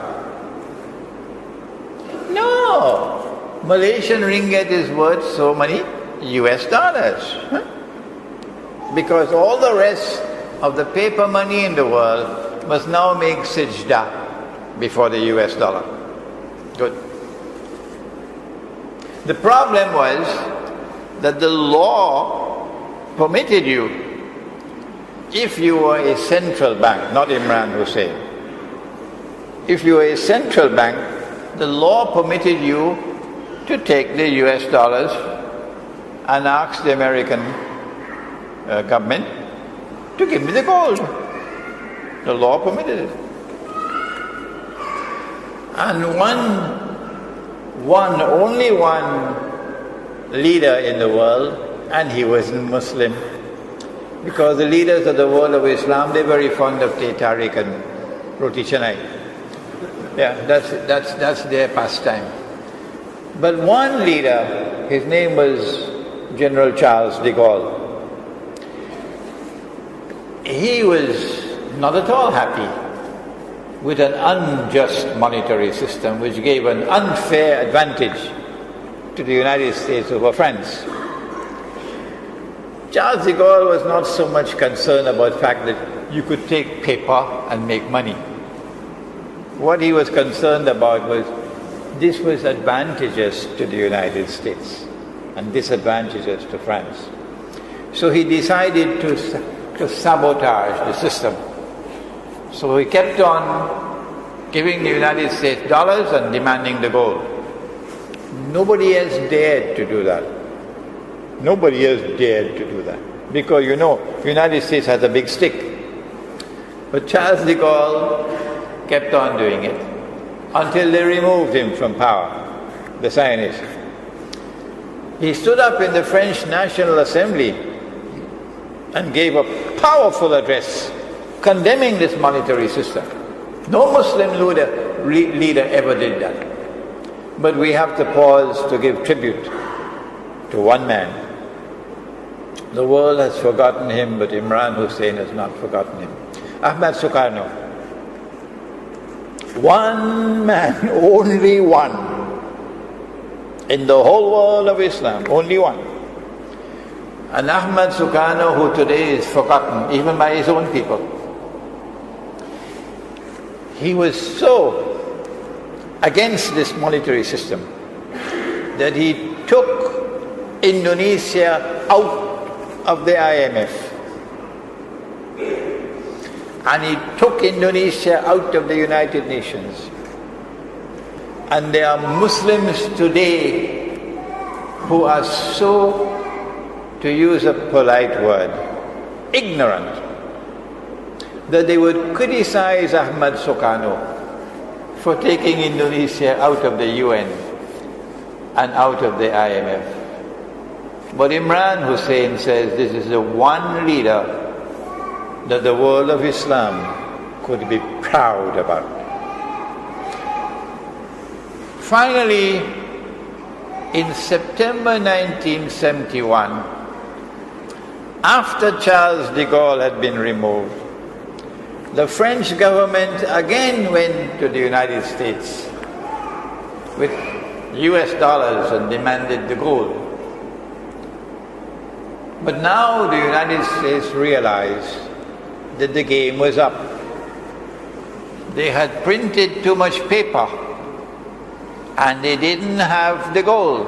No! Malaysian ringgit is worth so many US dollars. Huh? Because all the rest of the paper money in the world must now make sajda before the US dollar. Good. The problem was that the law permitted you, if you were a central bank, not Imran Hosein, if you were a central bank, the law permitted you to take the US dollars and ask the American government to give me the gold. The law permitted it. And only one leader in the world, and he wasn't Muslim, because the leaders of the world of Islam, they're very fond of Teh Tarik and Roti Canai. Yeah, that's their pastime. But one leader, his name was General Charles de Gaulle. He was not at all happy with an unjust monetary system which gave an unfair advantage to the United States over France. Charles de Gaulle was not so much concerned about the fact that you could take paper and make money. What he was concerned about was this was advantageous to the United States and disadvantageous to France. So he decided to sabotage the system. So he kept on giving the United States dollars and demanding the gold. Nobody else dared to do that. Nobody else dared to do that. Because the United States has a big stick. But Charles de Gaulle kept on doing it until they removed him from power, the Zionists. He stood up in the French National Assembly and gave a powerful address condemning this monetary system. No Muslim leader ever did that. But we have to pause to give tribute to one man. The world has forgotten him, but Imran Hosein has not forgotten him. Ahmad Sukarno. One man, only one, in the whole world of Islam, only one. And Ahmad Sukarno, who today is forgotten, even by his own people. He was so against this monetary system that he took Indonesia out of the IMF. And he took Indonesia out of the United Nations. And there are Muslims today who are so, to use a polite word, ignorant, that they would criticize Ahmad Sukarno for taking Indonesia out of the UN and out of the IMF. But Imran Hosein says this is the one leader that the world of Islam could be proud about. Finally, in September 1971, after Charles de Gaulle had been removed, the French government again went to the United States with US dollars and demanded the gold. But now the United States realized that the game was up. They had printed too much paper and they didn't have the gold.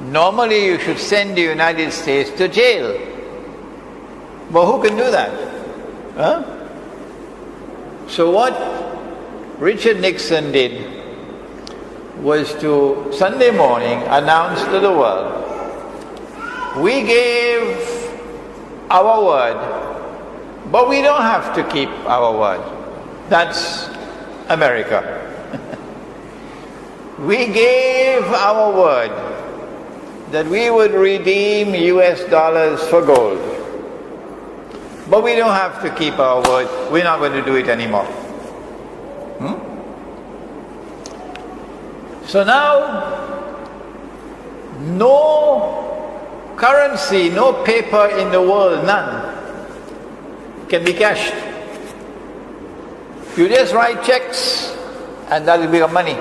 Normally you should send the United States to jail. But who can do that? Huh? So what Richard Nixon did was to, Sunday morning, announce to the world, we gave our word, but we don't have to keep our word. That's America. We gave our word that we would redeem US dollars for gold. But we don't have to keep our word. We're not going to do it anymore. So now, no currency, no paper in the world, none, can be cashed. You just write checks and that will become money.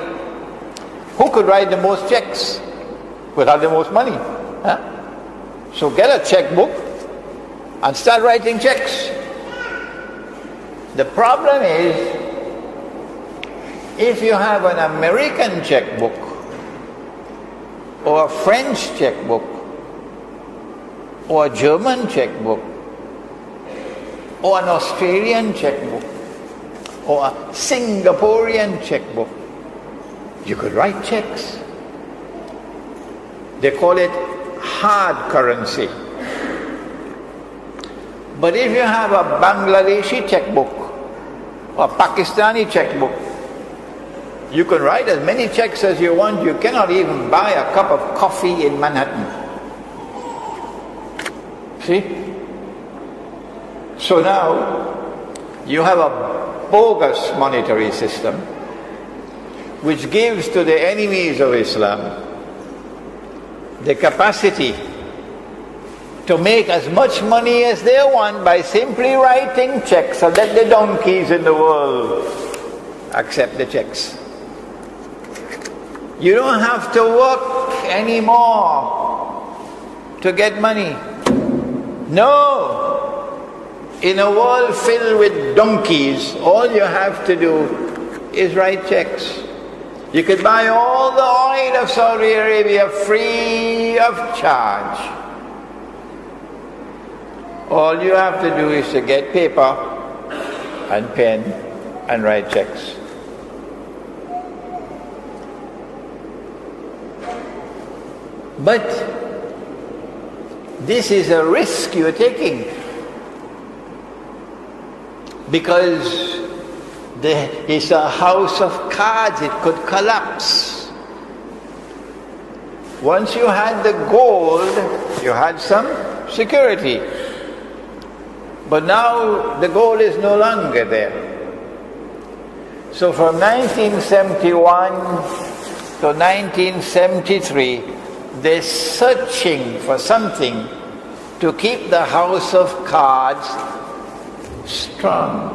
Who could write the most checks will have the most money? Huh? So get a checkbook and start writing checks. The problem is, if you have an American checkbook or a French checkbook or a German checkbook or an Australian checkbook or a Singaporean checkbook, you could write checks. They call it hard currency. But if you have a Bangladeshi checkbook or a Pakistani checkbook, you can write as many checks as you want. You cannot even buy a cup of coffee in Manhattan. See? So now you have a bogus monetary system which gives to the enemies of Islam the capacity to make as much money as they want by simply writing checks, and let the donkeys in the world accept the checks. You don't have to work anymore to get money. No! In a world filled with donkeys, all you have to do is write checks. You could buy all the oil of Saudi Arabia free of charge. All you have to do is to get paper and pen and write checks. But this is a risk you're taking, because it's a house of cards. It could collapse. Once you had the gold, you had some security. But now the gold is no longer there. So from 1971 to 1973, they're searching for something to keep the house of cards strong.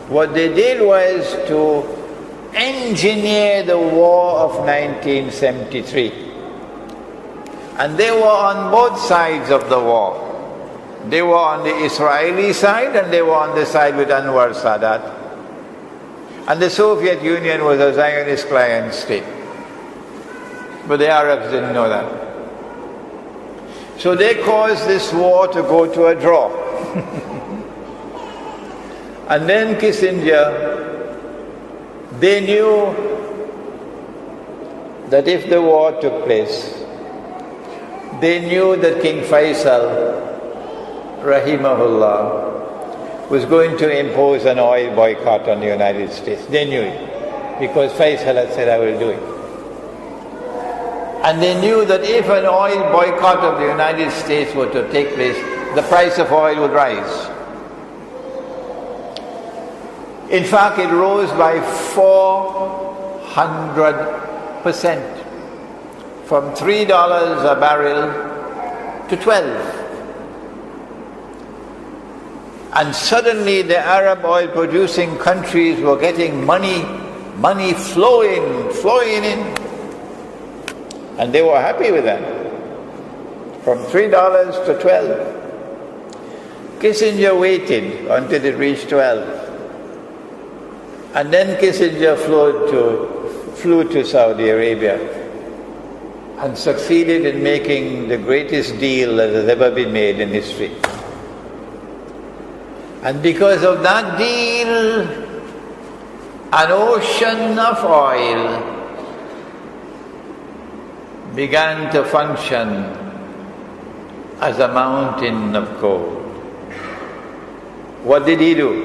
What they did was to engineer the war of 1973. And they were on both sides of the war. They were on the Israeli side and they were on the side with Anwar Sadat. And the Soviet Union was a Zionist client state. But the Arabs didn't know that. So they caused this war to go to a draw. And then Kissinger, they knew that if the war took place, they knew that King Faisal, rahimahullah, was going to impose an oil boycott on the United States. They knew it, because Faisal had said, I will do it. And they knew that if an oil boycott of the United States were to take place, the price of oil would rise. In fact, it rose by 400%, from $3 a barrel to $12. And suddenly the Arab oil producing countries were getting money money flowing in. And they were happy with that. From $3 to 12. Kissinger waited until it reached 12. And then Kissinger flew to Saudi Arabia and succeeded in making the greatest deal that has ever been made in history. And because of that deal, an ocean of oil began to function as a mountain of gold. What did he do?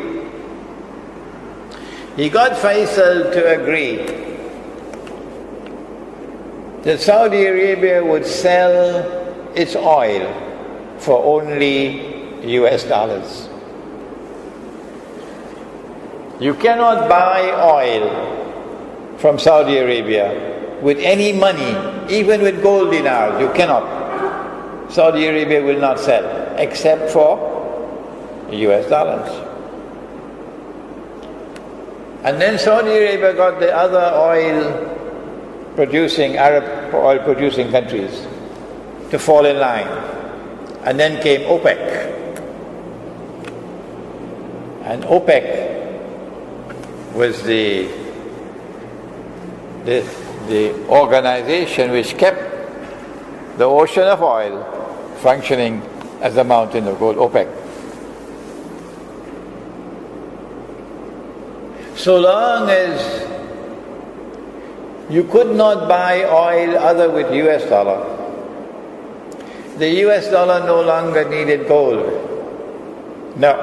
He got Faisal to agree that Saudi Arabia would sell its oil for only US dollars. You cannot buy oil from Saudi Arabia with any money, even with gold dinars. You cannot. Saudi Arabia will not sell, except for US dollars. And then Saudi Arabia got the other Arab oil producing countries to fall in line. And then came OPEC. And OPEC was the organization which kept the ocean of oil functioning as a mountain of gold, OPEC. So long as you could not buy oil other with US dollar, the US dollar no longer needed gold. No.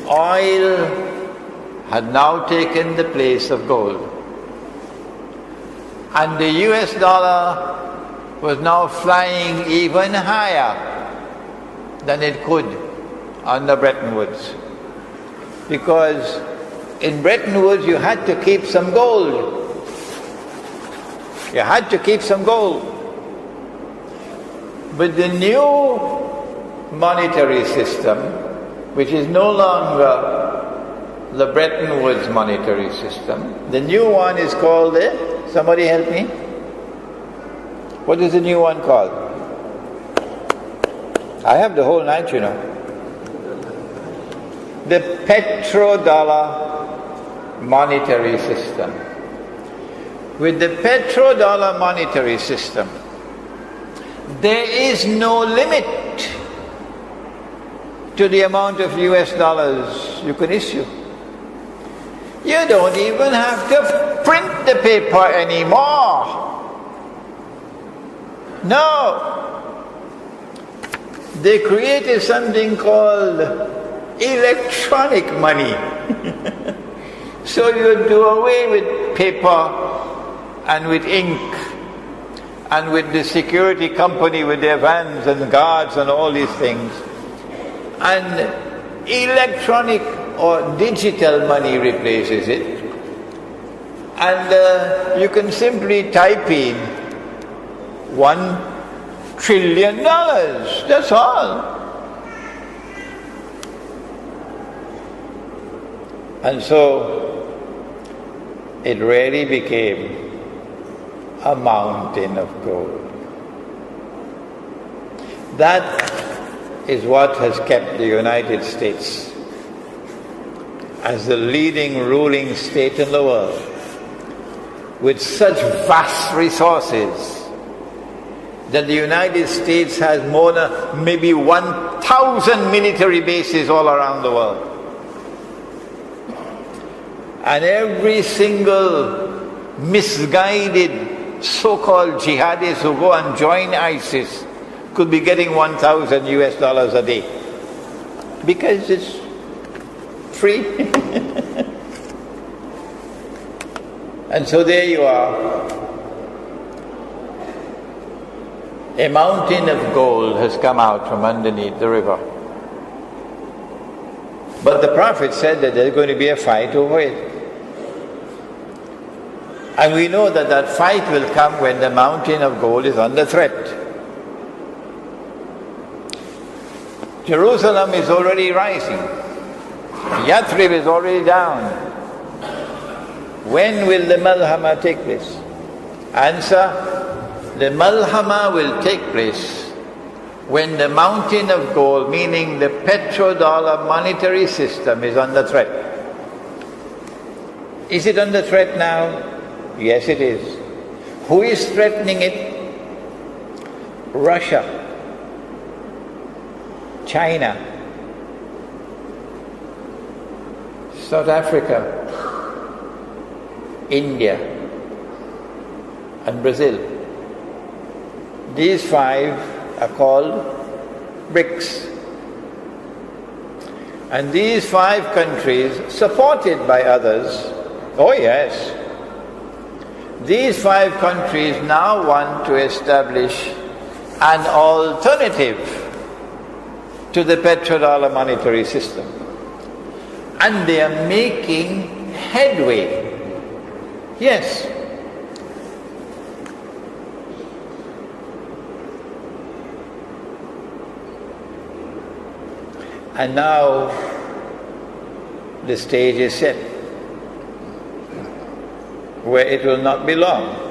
Oil had now taken the place of gold. And the US dollar was now flying even higher than it could under Bretton Woods. Because in Bretton Woods you had to keep some gold. You had to keep some gold. But the new monetary system, which is no longer the Bretton Woods monetary system, the new one is called somebody help me? What is the new one called? I have the whole night, you know. The petrodollar monetary system. With the petrodollar monetary system, there is no limit to the amount of US dollars you can issue. You don't even have to print the paper anymore. No. They created something called electronic money. So you do away with paper and with ink and with the security company with their vans and guards and all these things. And electronic or digital money replaces it. And you can simply type in $1 trillion. That's all. And so it really became a mountain of gold. That is what has kept the United States as the leading ruling state in the world, with such vast resources that the United States has more than maybe 1,000 military bases all around the world. And every single misguided so-called jihadis who go and join ISIS could be getting $1,000 US a day. Because it's free. And so there you are. A mountain of gold has come out from underneath the river. But the Prophet said that there's going to be a fight over it. And we know that that fight will come when the mountain of gold is under threat. Jerusalem is already rising. Yathrib is already down. When will the malhama take place? Answer, the malhama will take place when the mountain of gold, meaning the petrodollar monetary system, is under threat. Is it under threat now? Yes, it is. Who is threatening it? Russia, China, South Africa, India, and Brazil. These five are called BRICS. And these five countries, supported by others, oh yes, these five countries now want to establish an alternative to the petrodollar monetary system. And they are making headway. Yes. And now the stage is set where it will not be long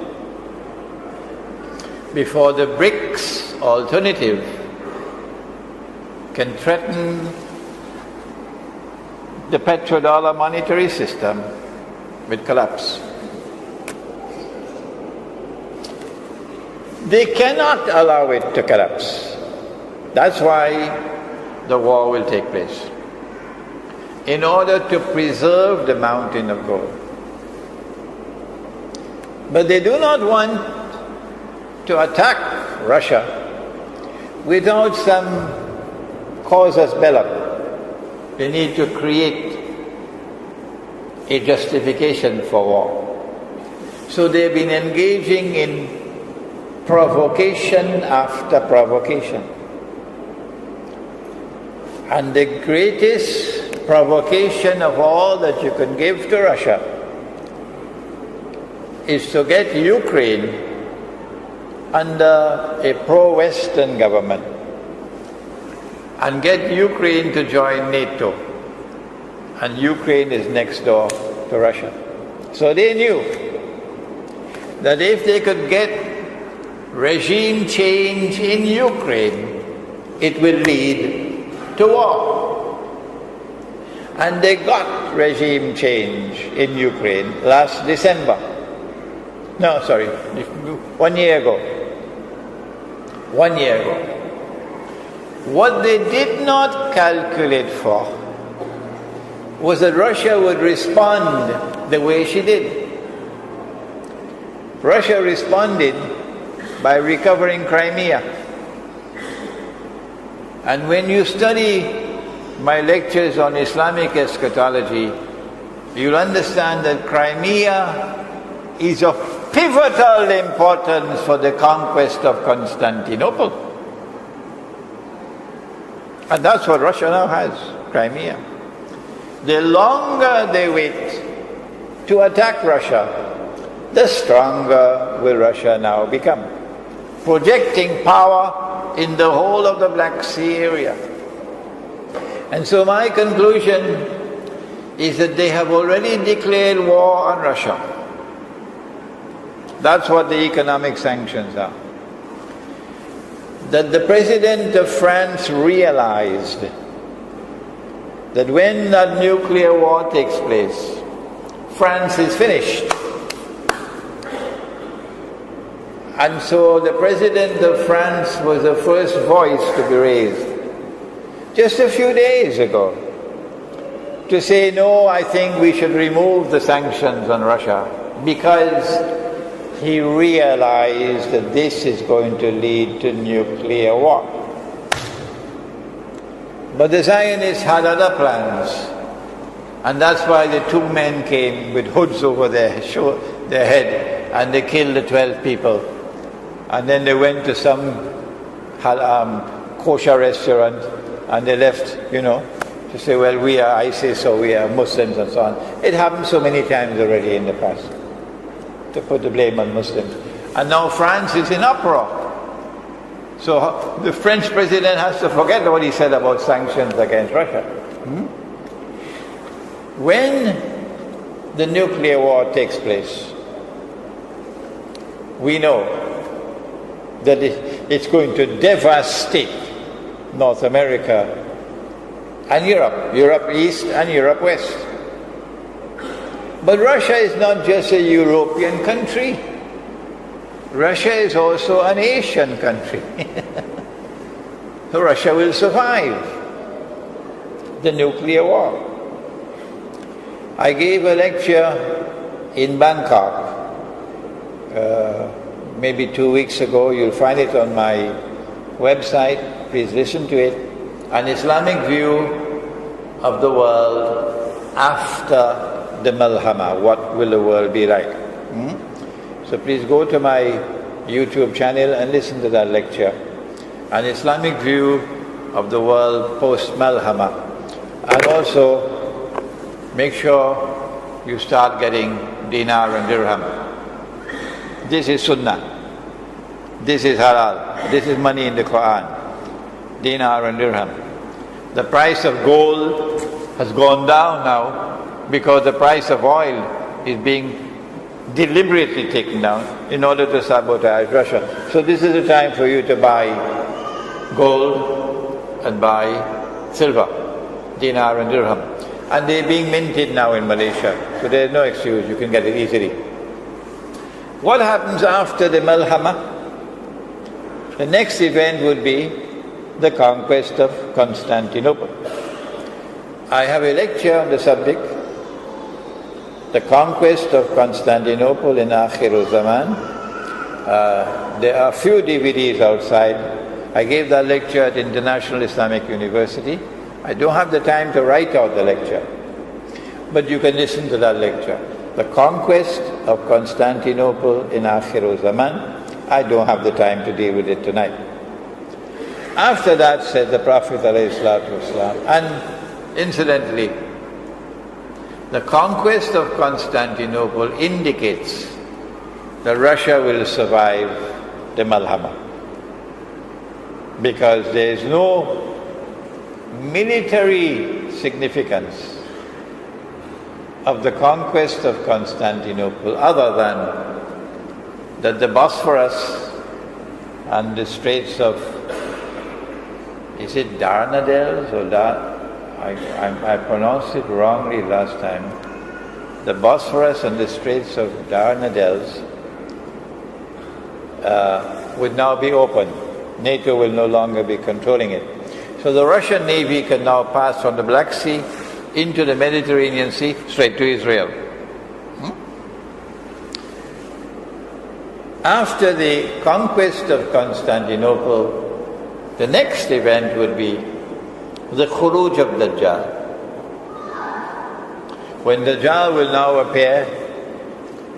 before the BRICS alternative can threaten the petrodollar monetary system with collapse. They cannot allow it to collapse. That's why the war will take place, in order to preserve the mountain of gold. But they do not want to attack Russia without some casus belli. They need to create a justification for war. So they've been engaging in provocation after provocation. And the greatest provocation of all that you can give to Russia is to get Ukraine under a pro-Western government and get Ukraine to join NATO. And Ukraine is next door to Russia. So they knew that if they could get regime change in Ukraine, it will lead to war. And they got regime change in Ukraine last December. No, sorry, 1 year ago. 1 year ago. What they did not calculate for was that Russia would respond the way she did. Russia responded by recovering Crimea. And when you study my lectures on Islamic eschatology, you'll understand that Crimea is of pivotal importance for the conquest of Constantinople. And that's what Russia now has, Crimea. The longer they wait to attack Russia, the stronger will Russia now become, projecting power in the whole of the Black Sea area. And so my conclusion is that they have already declared war on Russia. That's what the economic sanctions are. That the President of France realized that when that nuclear war takes place, France is finished. And so the President of France was the first voice to be raised just a few days ago to say, no, I think we should remove the sanctions on Russia, because he realized that this is going to lead to nuclear war. But the Zionists had other plans, and that's why the two men came with hoods over their head, and they killed the 12 people. And then they went to some kosher restaurant, and they left, to say, well, we are ISIS or we are Muslims and so on. It happened so many times already in the past, to put the blame on Muslims. And now France is in uproar. So the French president has to forget what he said about sanctions against Russia. When the nuclear war takes place. We know that it's going to devastate North America and Europe, Europe East and Europe West. But Russia is not just a European country. Russia is also an Asian country. So Russia will survive the nuclear war. I gave a lecture in Bangkok maybe 2 weeks ago. You'll find it on my website. Please listen to it. An Islamic view of the world after the Malhama. What will the world be like? So please go to my YouTube channel and listen to that lecture. An Islamic view of the world post-Malhama. And also make sure you start getting dinar and dirham. This is sunnah. This is halal. This is money in the Quran. Dinar and dirham. The price of gold has gone down now because the price of oil is being deliberately taken down in order to sabotage Russia. So this is the time for you to buy gold and buy silver, dinar and dirham. And they're being minted now in Malaysia, so there's no excuse, you can get it easily. What happens after the Malhama? The next event would be the conquest of Constantinople. I have a lecture on the subject, the conquest of Constantinople in Akhir Zaman. There are few DVDs outside. I gave that lecture at International Islamic University. I don't have the time to write out the lecture, but you can listen to that lecture. The conquest of Constantinople in Akhir Zaman. I don't have the time to deal with it tonight. After that, said the Prophet ﷺ, and incidentally, the conquest of Constantinople indicates that Russia will survive the Malhama, because there is no military significance of the conquest of Constantinople other than that the Bosphorus and the Straits of, is it Dardanelles or I pronounced it wrongly last time. The Bosphorus and the Straits of Dardanelles would now be open. NATO will no longer be controlling it. So the Russian Navy can now pass from the Black Sea into the Mediterranean Sea straight to Israel. After the conquest of Constantinople, the next event would be the Khuruj of Dajjal. When Dajjal will now appear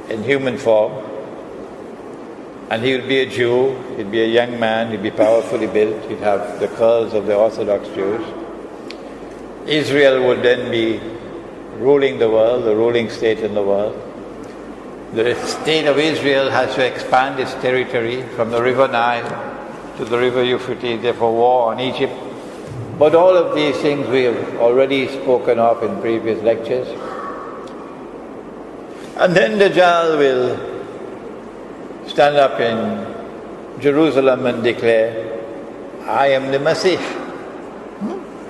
in human form, and he will be a Jew, he'll be a young man, he'll be powerfully built, he'll have the curls of the Orthodox Jews. Israel would then be ruling the world, the ruling state in the world. The state of Israel has to expand its territory from the river Nile to the river Euphrates, therefore war on Egypt. But all of these things we have already spoken of in previous lectures. And then Dajjal will stand up in Jerusalem and declare, I am the Masih,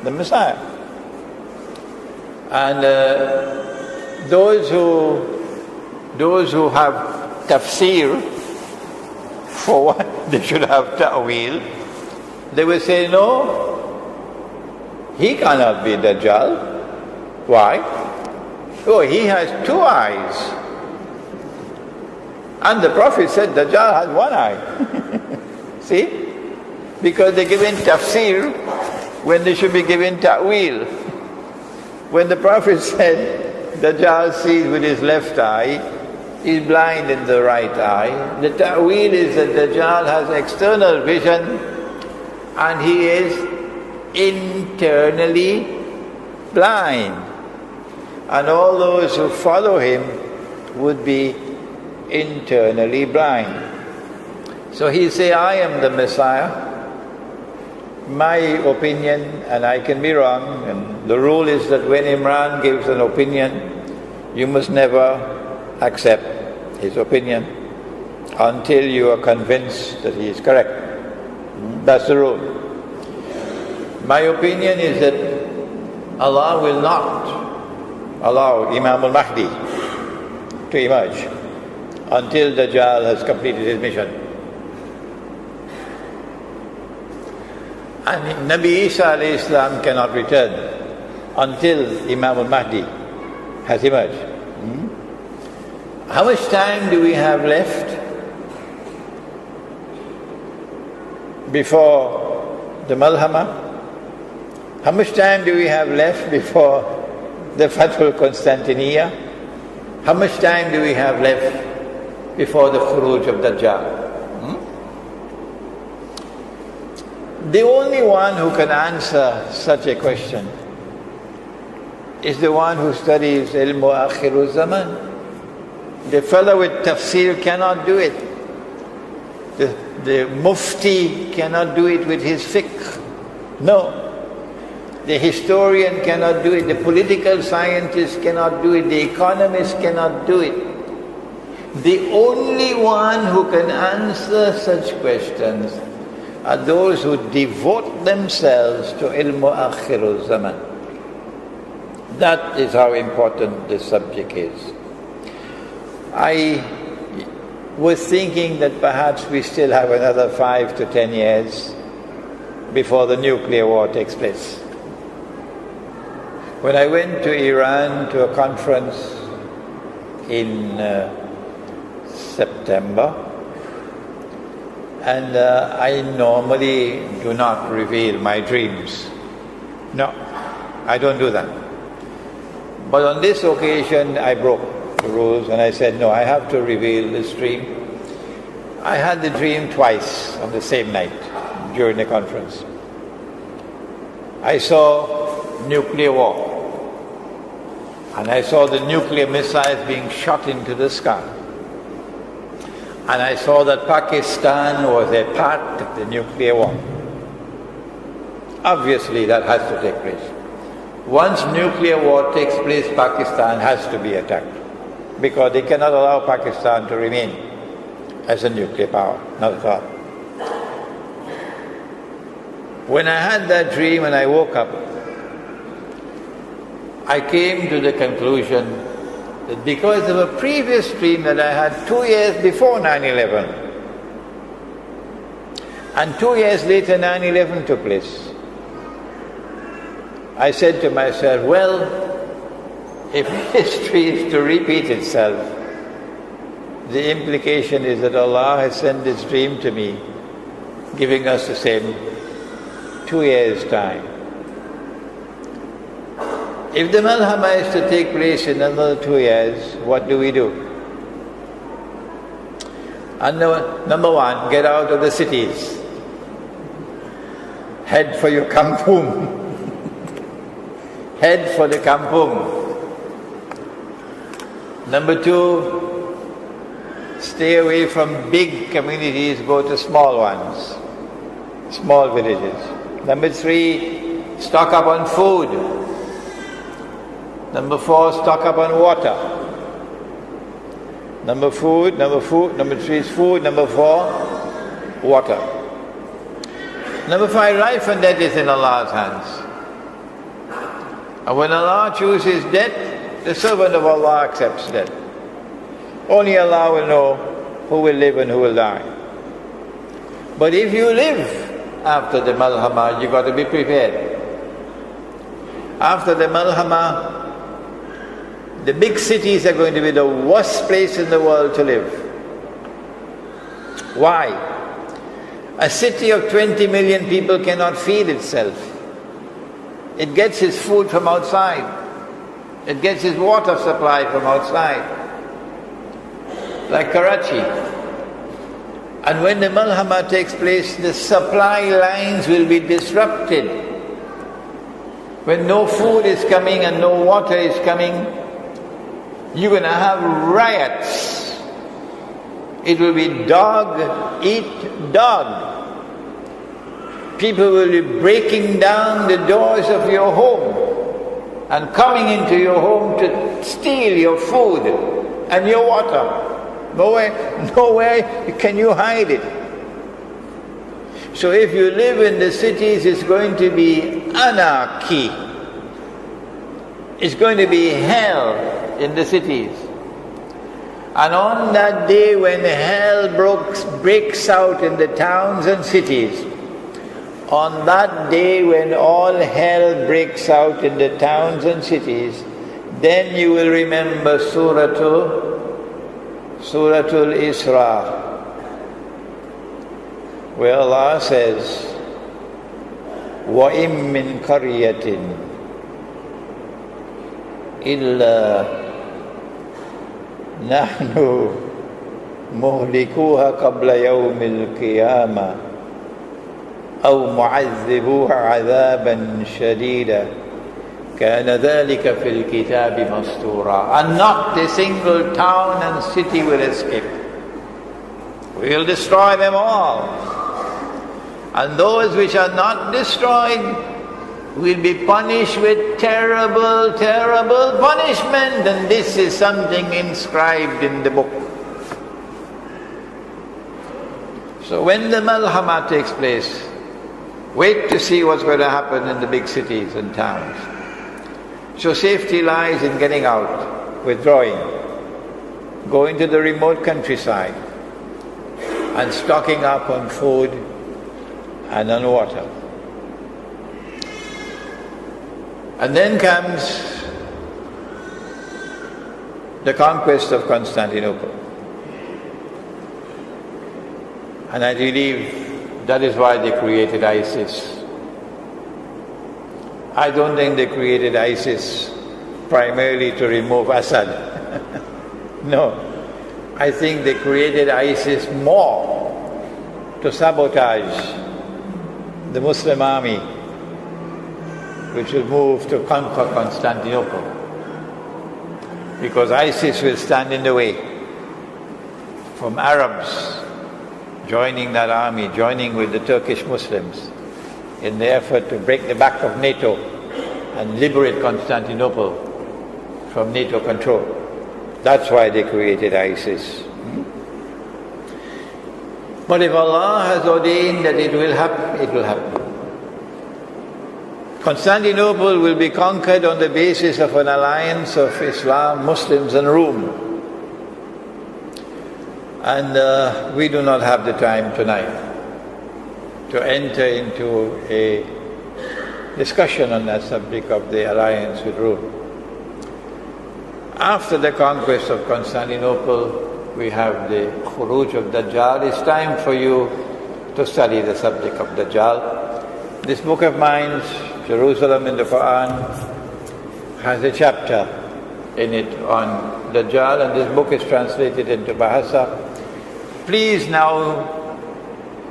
the Messiah. And those who have tafsir, for what they should have ta'wil, they will say, no, he cannot be Dajjal. Why? Oh, he has two eyes. And the Prophet said Dajjal has one eye. See? Because they're given tafsir when they should be given ta'wil. When the Prophet said Dajjal sees with his left eye, he's blind in the right eye. The ta'wil is that Dajjal has external vision and he is internally blind. And all those who follow him would be internally blind. So he say, I am the Messiah. My opinion, and I can be wrong, and the rule is that when Imran gives an opinion, you must never accept his opinion until you are convinced that he is correct. That's the rule. My opinion is that Allah will not allow Imam al-Mahdi to emerge until Dajjal has completed his mission. And Nabi Isa alayhi salam cannot return until Imam al-Mahdi has emerged. How much time do we have left before the Malhama? How much time do we have left before the Fathul Constantinia? How much time do we have left before the Khuruj of Dajjal? The only one who can answer such a question is the one who studies Ilmu Akhiru Zaman. The fellow with tafsir cannot do it. The mufti cannot do it with his fiqh. No. The historian cannot do it. The political scientist cannot do it. The economist cannot do it. The only one who can answer such questions are those who devote themselves to Ilmu Akhiru Zaman. That is how important this subject is. I was thinking that perhaps we still have another 5 to 10 years before the nuclear war takes place. When I went to Iran to a conference in September, and I normally do not reveal my dreams. No, I don't do that. But on this occasion, I broke the rules and I said, no, I have to reveal this dream. I had the dream twice on the same night during the conference. I saw nuclear war. And I saw the nuclear missiles being shot into the sky. And I saw that Pakistan was a part of the nuclear war. Obviously that has to take place. Once nuclear war takes place, Pakistan has to be attacked. Because they cannot allow Pakistan to remain as a nuclear power, not at all. When I had that dream and I woke up, I came to the conclusion that because of a previous dream that I had 2 years before 9/11, and 2 years later 9/11 took place, I said to myself, well, if history is to repeat itself, the implication is that Allah has sent this dream to me, giving us the same 2 years' time. If the Malhama is to take place in another 2 years, what do we do? And number one, get out of the cities. Head for your kampung. Head for the kampung. Number two, stay away from big communities, go to small ones, small villages. Number three, stock up on food. Number four, stock up on water. Number three is food. Number four, water. Number five, life and death is in Allah's hands. And when Allah chooses death, the servant of Allah accepts death. Only Allah will know who will live and who will die. But if you live after the Malhama, you've got to be prepared. After the Malhama, the big cities are going to be the worst place in the world to live. Why? A city of 20 million people cannot feed itself. It gets its food from outside. It gets its water supply from outside. Like Karachi. And when the Malhama takes place, the supply lines will be disrupted. When no food is coming and no water is coming, you're going to have riots. It will be dog eat dog. People will be breaking down the doors of your home and coming into your home to steal your food and your water. Nowhere can you hide it. So if you live in the cities, it's going to be anarchy. It's going to be hell in the cities. And on that day when hell breaks out in the towns and cities, on that day when all hell breaks out in the towns and cities, then you will remember Suratul Isra, where Allah says, وَإِن مِّن قَرْيَةٍ إِلَّا نَحْنُ مُهْلِكُوهَا قَبْلَ يَوْمِ الْقِيَامَةِ أَوْ مُعَذِّبُوهَا عَذَابًا شَدِيدًا كَانَ ذَلِكَ فِي الْكِتَابِ مَسْطُورًا. And not a single town and city will escape. We will destroy them all. And those which are not destroyed will be punished with terrible, terrible punishment. And this is something inscribed in the book. So when the Malhama takes place, wait to see what's going to happen in the big cities and towns. So safety lies in getting out, withdrawing, going to the remote countryside, and stocking up on food and on water. And then comes the conquest of Constantinople. And I believe that is why they created ISIS. I don't think they created ISIS primarily to remove Assad. No. I think they created ISIS more to sabotage the Muslim army, which will move to conquer Constantinople. Because ISIS will stand in the way from Arabs joining that army, joining with the Turkish Muslims in the effort to break the back of NATO and liberate Constantinople from NATO control. That's why they created ISIS. But if Allah has ordained that it will happen, it will happen. Constantinople will be conquered on the basis of an alliance of Islam, Muslims and Rome. And we do not have the time tonight to enter into a discussion on that subject of the alliance with Rome. After the conquest of Constantinople, we have the Khuruj of Dajjal. It's time for you to study the subject of Dajjal. This book of mine, Jerusalem in the Quran, has a chapter in it on Dajjal, and this book is translated into Bahasa. Please now,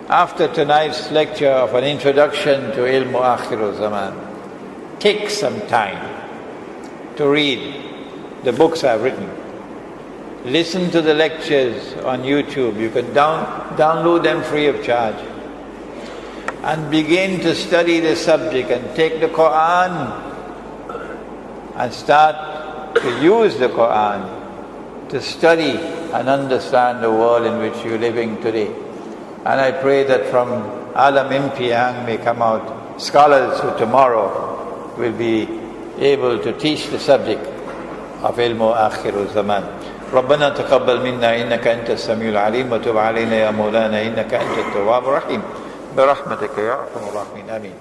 after tonight's lecture of an introduction to Ilmu Akhir Zaman, take some time to read the books I've written. Listen to the lectures on YouTube. You can download them free of charge. And begin to study the subject and take the Quran and start to use the Quran to study and understand the world in which you're living today. And I pray that from Alam Impiang may come out scholars who tomorrow will be able to teach the subject of Ilmu Akhir Zaman. ربنا تقبل منا إنك أنت السميع العليم وتب علينا يا مولانا إنك أنت التواب الرحيم برحمتك يا أرحم الراحمين آمين.